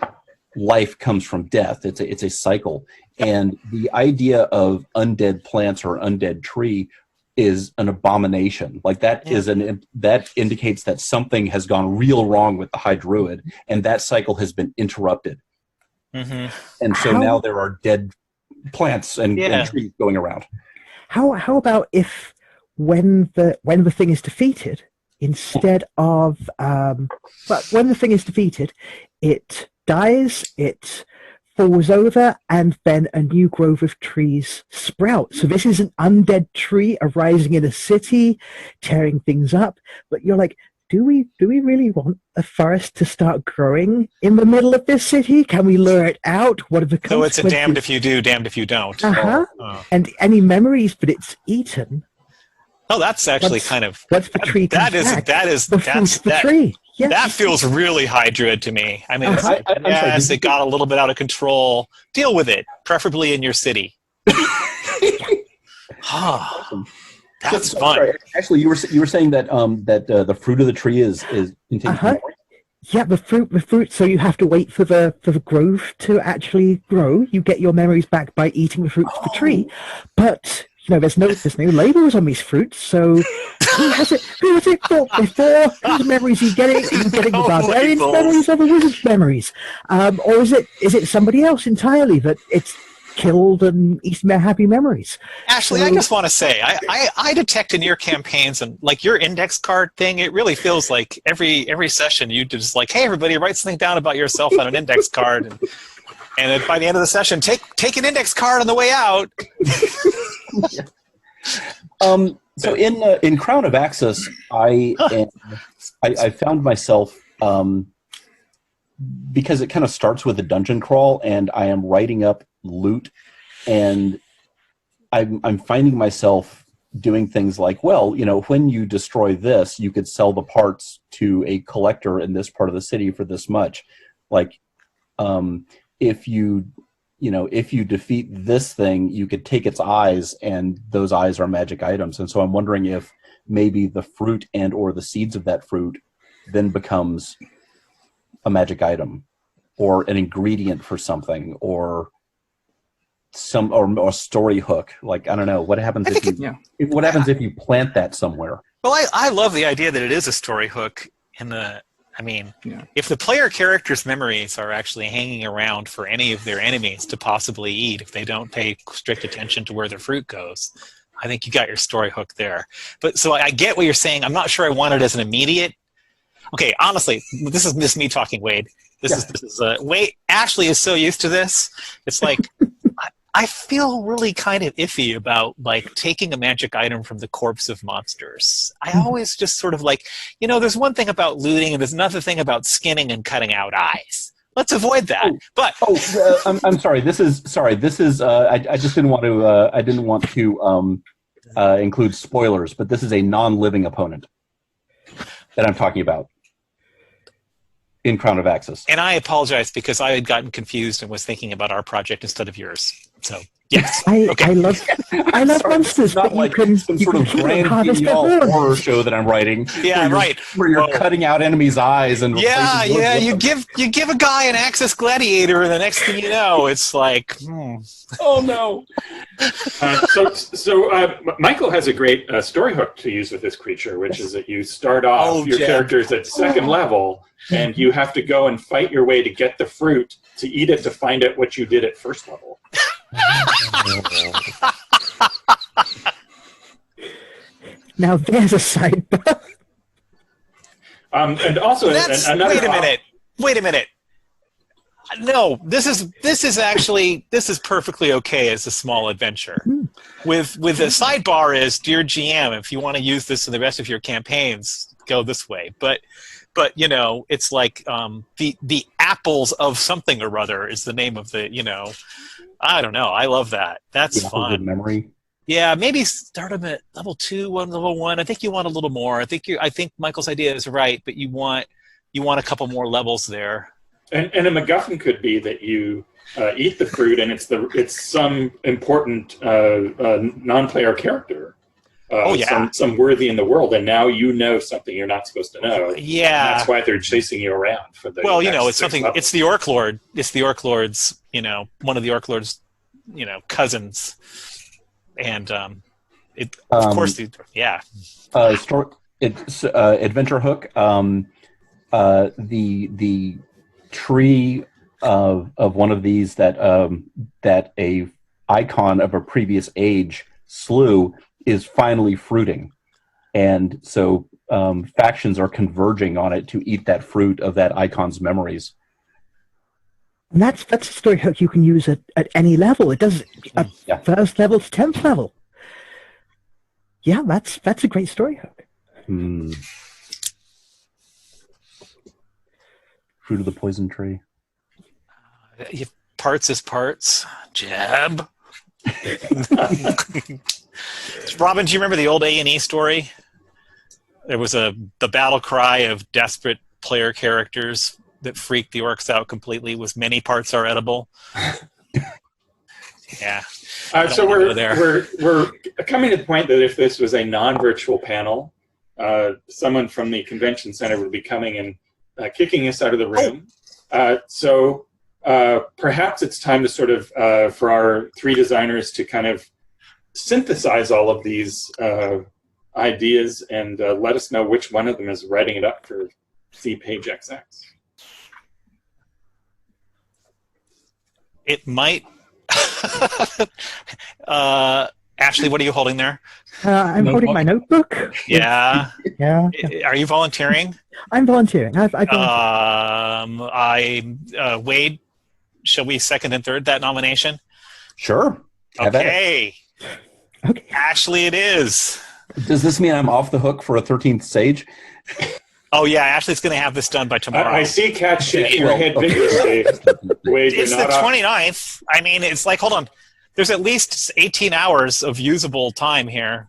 life comes from death. It's a cycle, and the idea of undead plants or undead tree is an abomination. Like that that indicates that something has gone real wrong with the High Druid, and that cycle has been interrupted. Mm-hmm. And so now there are dead plants and trees going around. How about if when the thing is defeated, instead of when the thing is defeated, it dies, it falls over, and then a new grove of trees sprout. So this is an undead tree arising in a city, tearing things up. But you're like, do we really want a forest to start growing in the middle of this city? Can we lure it out? What are the consequences? So it's a damned if you do, damned if you don't. And any memories that it's eaten. Oh, that's actually once the tree comes back, that's the tree. Yes. That feels really High Druid to me. I mean, it got a little bit out of control. Deal with it, preferably in your city. That's fun. Sorry. Actually, you were saying that the fruit of the tree is contained. Yeah, the fruit. So you have to wait for the grove to actually grow. You get your memories back by eating the fruits of the tree, but there's no labels on these fruits. So who has it got before? Whose memories are you getting? Are you getting the barbarian's memories or the wizard's memories? Or is it somebody else entirely that it's killed and eaten their happy memories? Ashley, I just want to say, I detect in your campaigns and like your index card thing, it really feels like every session you just like, hey everybody, write something down about yourself on an index card, and then by the end of the session, take an index card on the way out. So in Crown of Axis, I found myself because it kind of starts with a dungeon crawl, and I am writing up loot, and I'm finding myself doing things like, well, when you destroy this, you could sell the parts to a collector in this part of the city for this much. Like, if you defeat this thing, you could take its eyes, and those eyes are magic items. And so I'm wondering if maybe the fruit and or the seeds of that fruit then becomes a magic item or an ingredient for something or a story hook. Like, I don't know, what happens if you plant that somewhere? Well, I love the idea that it is a story hook if the player character's memories are actually hanging around for any of their enemies to possibly eat if they don't pay strict attention to where the fruit goes, I think you got your story hook there. But so I get what you're saying. I'm not sure I want it as an immediate. Okay, honestly, this is just me talking, Wade. This is Wade. Ashley is so used to this. It's like I feel really kind of iffy about like taking a magic item from the corpse of monsters. I always just sort of like, there's one thing about looting and there's another thing about skinning and cutting out eyes. Let's avoid that. I'm sorry. This is I just didn't want to. I didn't want to include spoilers, but this is a non-living opponent that I'm talking about in Crown of Axis. And I apologize because I had gotten confused and was thinking about our project instead of yours. So Yes. I Okay. love monsters, Not but like you can some sort of kill grand and harvest their genial horns. horror show that I'm writing. Yeah, where you're- right. Where you're Whoa. cutting out enemies' eyes and Yeah, replacing yours yeah. with them. You give a guy an Axis Gladiator, and the next thing you know, it's like, Oh no! Michael has a great story hook to use with this creature, which is that you start off your Jeb. character's at second level, and you have to go and fight your way to get the fruit to eat it to find out what you did at first level. Now there's a sidebar. And also, another Wait a minute. No, this is perfectly okay as a small adventure. With a sidebar is, dear GM, if you want to use this in the rest of your campaigns, go this way. But you know, it's like the apples of something or other is the name of the, you know, I don't know. I love that. That's fun. Memory. Yeah, maybe start them at level 2, level 1. I think you want a little more. I think Michael's idea is right, but you want a couple more levels there. And a MacGuffin could be that you eat the fruit, and it's some important non-player character. Some worthy in the world, and now you know something you're not supposed to know. Yeah, and that's why they're chasing you around for the. Well, you know, it's something. Levels. It's the Orc Lord. It's the Orc Lord's. You know, one of the Orc Lord's. You know, cousins, and of course, yeah. Adventure hook. The tree of one of these that a icon of a previous age slew is finally fruiting, and so factions are converging on it to eat that fruit of that icon's memories. And that's a story hook you can use at any level. It does first level to 10th level. Yeah, that's a great story hook. Fruit of the poison tree. Parts is parts. Jeb. Robin, do you remember the old A&E story? There was the battle cry of desperate player characters that freaked the orcs out completely was many parts are edible. Yeah. So we're coming to the point that if this was a non-virtual panel, someone from the convention center would be coming and kicking us out of the room. So perhaps it's time to sort of, for our 3 designers to kind of synthesize all of these ideas and let us know which one of them is writing it up for C Page XX. It might. Ashley, what are you holding there? I'm holding my notebook. Yeah. Yeah. Are you volunteering? I'm volunteering. I Wade, shall we second and third that nomination? Sure. Okay. Ashley, it is. Does this mean I'm off the hook for a 13th stage? Oh, yeah. Ashley's going to have this done by tomorrow. I see Kat shaking her head vigorously. Wade, it's the 29th. I mean, it's like, hold on. There's at least 18 hours of usable time here.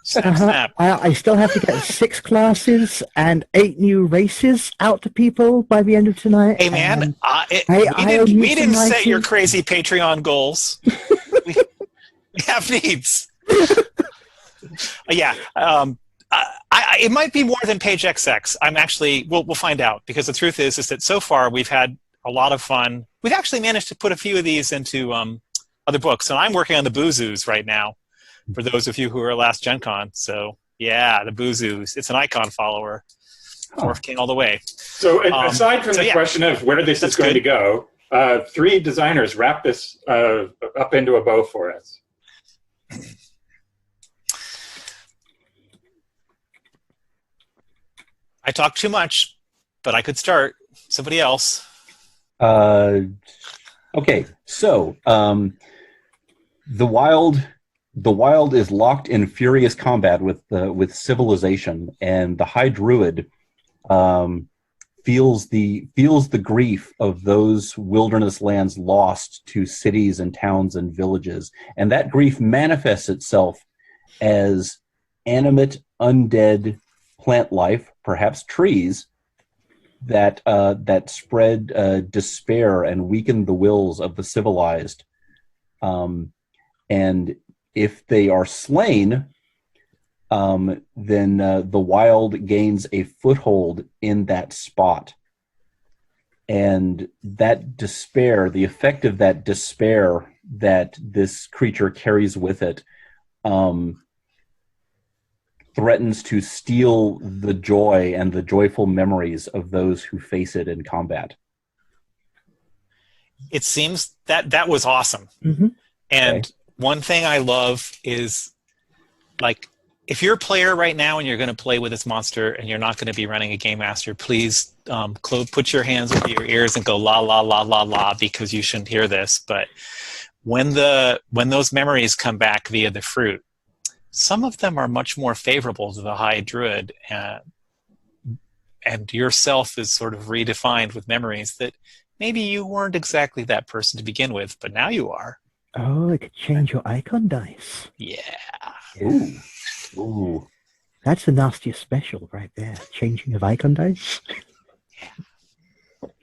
Snap, snap. I still have to get 6 classes and 8 new races out to people by the end of tonight. Hey, man, we didn't set your crazy Patreon goals. we have needs. Yeah. It might be more than Page XX. I'm actually, we'll find out, because the truth is that so far we've had a lot of fun. We've actually managed to put a few of these into other books, and I'm working on the Boozoos right now, for those of you who are last Gen Con. So yeah, the Boozoos. It's an icon follower. Dwarf King all the way. So aside from the question of where this is going to go, 3 designers wrap this up into a bow for us. I talk too much, but I could start. Somebody else. Okay, so the wild is locked in furious combat with civilization, and the High Druid feels the grief of those wilderness lands lost to cities and towns and villages, and that grief manifests itself as animate, undead plant life, perhaps trees, that spread despair and weaken the wills of the civilized. and if they are slain, then the wild gains a foothold in that spot. And that despair, the effect of that despair that this creature carries with it, threatens to steal the joy and the joyful memories of those who face it in combat. It seems that was awesome. Mm-hmm. And one thing I love is, like, if you're a player right now and you're going to play with this monster and you're not going to be running a game master, please put your hands over your ears and go la la la la la, because you shouldn't hear this. But when those memories come back via the fruit, some of them are much more favorable to the high druid, and yourself is sort of redefined with memories that maybe you weren't exactly that person to begin with, but now you are. Oh, it could change your icon dice. Yeah. Ooh. Ooh. That's the nastiest special right there. Changing of icon dice.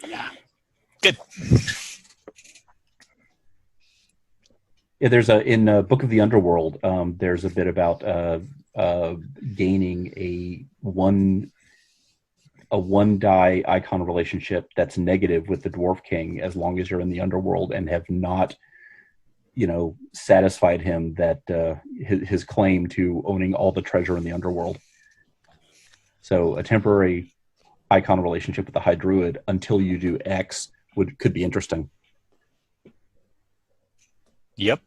Yeah. Good. Yeah, there's in Book of the Underworld, there's a bit about gaining a one die icon relationship that's negative with the Dwarf King as long as you're in the Underworld and have not, satisfied him that his claim to owning all the treasure in the Underworld. So a temporary icon relationship with the High Druid until you do X could be interesting. Yep.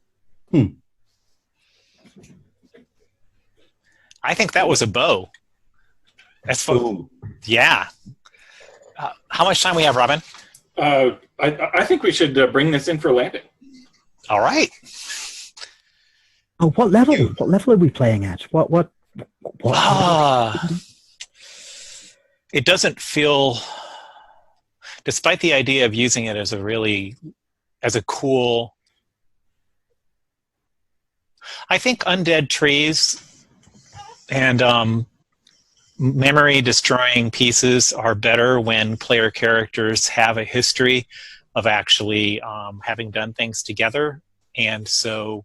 I think that was a bow. That's fun. Yeah. How much time we have, Robin? I think we should bring this in for landing. All right. Oh, what level? What level are we playing at? What? It doesn't feel, despite the idea of using it as a cool. I think undead trees and memory destroying pieces are better when player characters have a history of actually having done things together. And so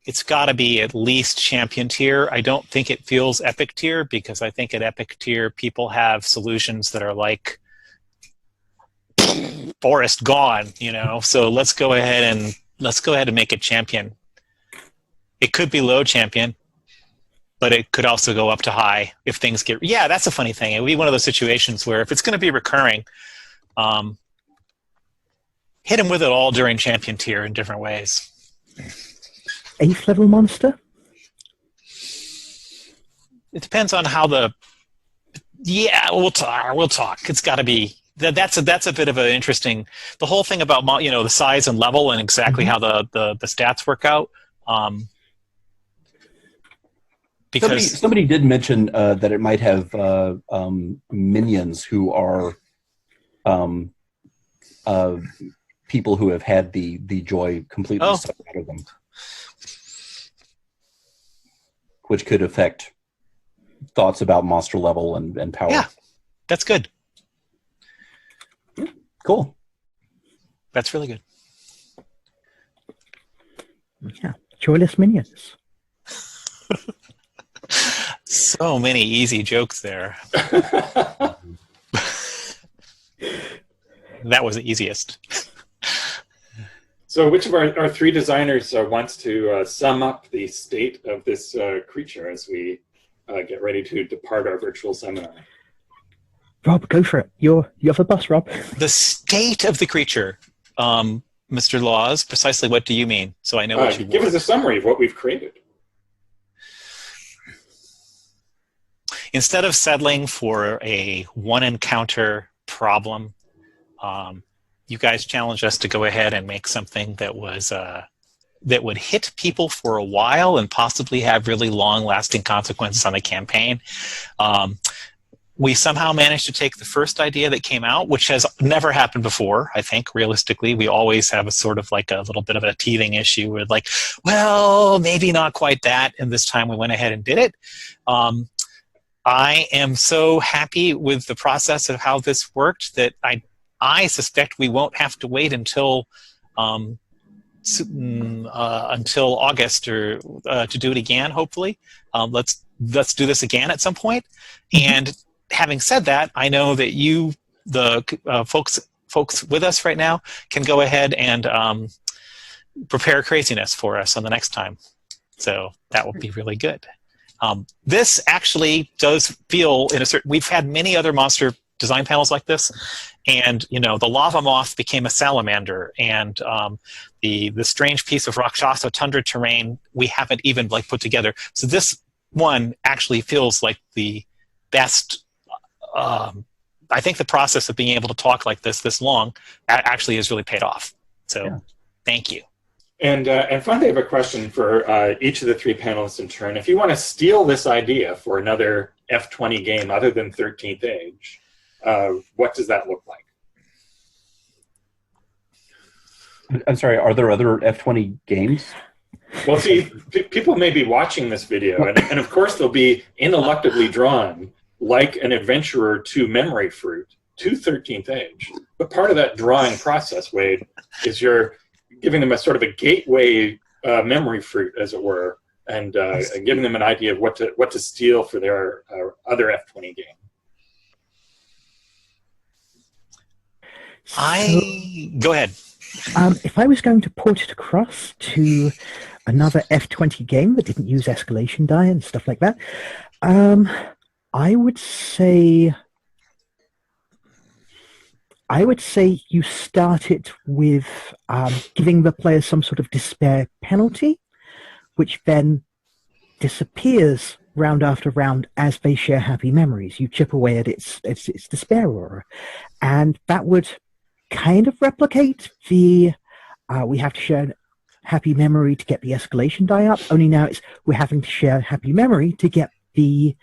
it's got to be at least champion tier. I don't think it feels epic tier, because I think at epic tier people have solutions that are like forest gone, So let's go ahead and make it champion. It could be low champion, but it could also go up to high if things get... Yeah, that's a funny thing. It would be one of those situations where if it's going to be recurring, hit him with it all during champion tier in different ways. 8th level monster? It depends on how the... Yeah, we'll talk. It's got to be... That's a bit of an interesting... The whole thing about the size and level and exactly how the stats work out... Because somebody did mention that it might have minions who are people who have had the joy completely sucked out of them, which could affect thoughts about monster level and power. Yeah, that's good. Cool. That's really good. Yeah, joyless minions. So many easy jokes there. That was the easiest. So which of our three designers wants to sum up the state of this creature as we get ready to depart our virtual seminar? Rob, go for it. You're the boss, Rob. The state of the creature. Mr. Laws, precisely what do you mean? So I know what you give want. us a summary of what we've created. Instead of settling for a one encounter problem, you guys challenged us to go ahead and make something that was that would hit people for a while and possibly have really long-lasting consequences on the campaign. We somehow managed to take the first idea that came out, which has never happened before, I think, realistically. We always have a sort of like a little bit of a teething issue with like, well, maybe not quite that, and this time we went ahead and did it. I am so happy with the process of how this worked that I suspect we won't have to wait until until August or to do it again. Hopefully, let's do this again at some point. And having said that, I know that you, the folks with us right now, can go ahead and prepare craziness for us on the next time. So that will be really good. This actually does feel in a certain. We've had many other monster design panels like this, and the lava moth became a salamander, and the strange piece of Rakshasa tundra terrain we haven't even put together. So this one actually feels like the best. I think the process of being able to talk like this long actually has really paid off. So yeah. Thank you. And finally, I have a question for each of the three panelists in turn. If you want to steal this idea for another F20 game other than 13th Age, what does that look like? I'm sorry, are there other F20 games? Well, see, people may be watching this video, and of course they'll be ineluctably drawn like an adventurer to Memory Fruit, to 13th Age. But part of that drawing process, Wade, is you're giving them a sort of a gateway Memory Fruit, as it were, and giving them an idea of what to steal for their other F20 game. Go ahead. If I was going to port it across to another F20 game that didn't use escalation die and stuff like that, I would say you start it with giving the player some sort of despair penalty, which then disappears round after round as they share happy memories. You chip away at its despair aura, and that would kind of replicate the we have to share happy memory to get the escalation die up. Only now we're having to share happy memory to get the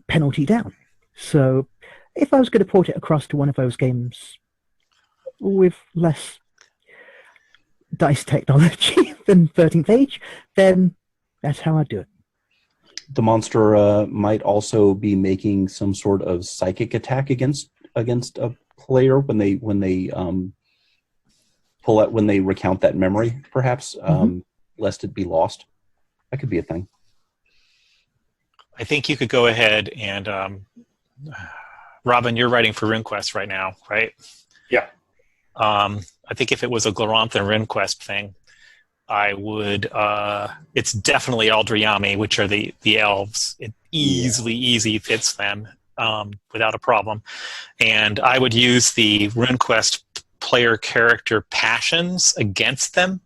penalty down. So if I was going to port it across to one of those games with less dice technology than 13th Age, then that's how I do it. The monster might also be making some sort of psychic attack against a player when they pull out, when they recount that memory, perhaps, lest it be lost. That could be a thing. I think you could go ahead and Robin, you're writing for RuneQuest right now, right? Yeah. I think if it was a Glorantha and RuneQuest thing, I would. It's definitely Aldriami, which are the elves. It easy fits them without a problem, and I would use the RuneQuest player character passions against them.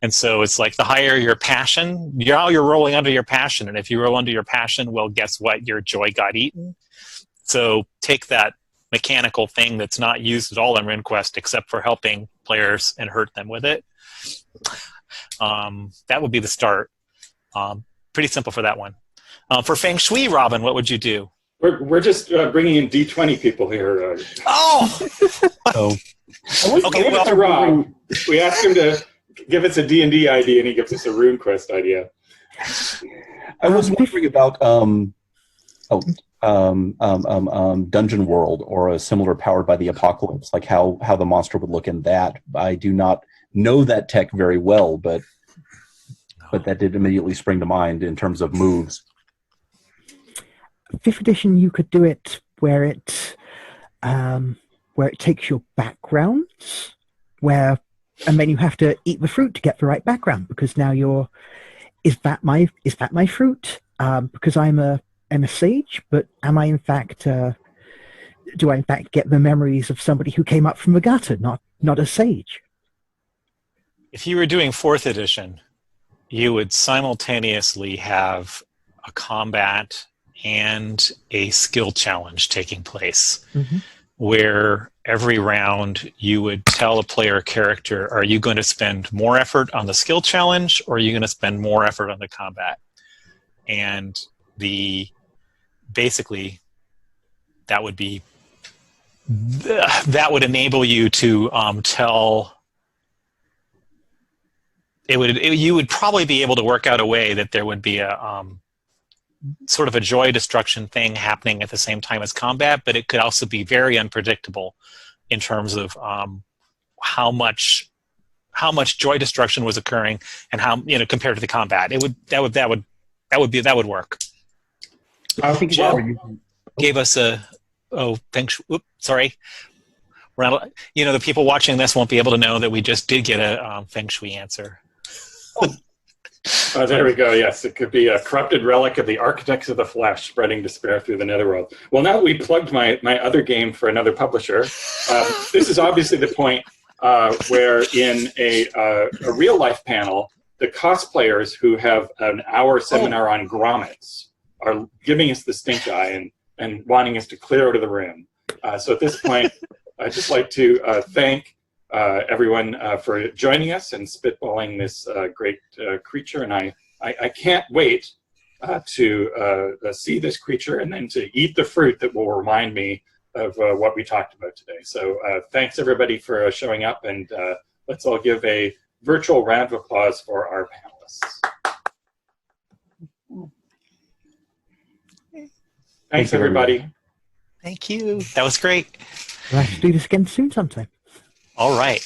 And so it's like the higher your passion, you're rolling under your passion, and if you roll under your passion, well, guess what? Your joy got eaten. So take that mechanical thing that's not used at all in RuneQuest except for helping players and hurt them with it. That would be the start. Pretty simple for that one. For Feng Shui, Robin, what would you do? We're just bringing in d20 people here. Oh! Okay, well, to Rob, we asked him to give us a D&D idea, and he gives us a RuneQuest idea. I was wondering about Dungeon World, or a similar Powered by the Apocalypse, like how the monster would look in that. I do not know that tech very well, but that did immediately spring to mind in terms of moves. 5th edition, you could do it where it takes your backgrounds, and then you have to eat the fruit to get the right background, because now is that my fruit? Because I'm a sage, but am I in fact do I in fact get the memories of somebody who came up from the gutter, not a sage? If you were doing 4th edition, you would simultaneously have a combat and a skill challenge taking place, where every round you would tell a player character, are you going to spend more effort on the skill challenge, or are you going to spend more effort on the combat? And basically that would enable you to tell. You would probably be able to work out a way that there would be a sort of a joy destruction thing happening at the same time as combat, but it could also be very unpredictable in terms of how much joy destruction was occurring and how, compared to the combat. That would work. I think it's where you can, Gave us sorry. The people watching this won't be able to know that we just did get a feng shui answer. There we go. Yes, it could be a corrupted relic of the architects of the flesh, spreading despair through the netherworld. Well, now that we plugged my other game for another publisher, this is obviously the point where in a real life panel, the cosplayers who have an hour seminar on grommets are giving us the stink eye and wanting us to clear out of the room. So at this point, I'd just like to thank everyone for joining us and spitballing this great creature. And I can't wait to see this creature and then to eat the fruit that will remind me of what we talked about today. So thanks everybody for showing up, and let's all give a virtual round of applause for our panelists. Thanks everybody. Thank you. That was great. We'll have to do this again soon sometime. All right.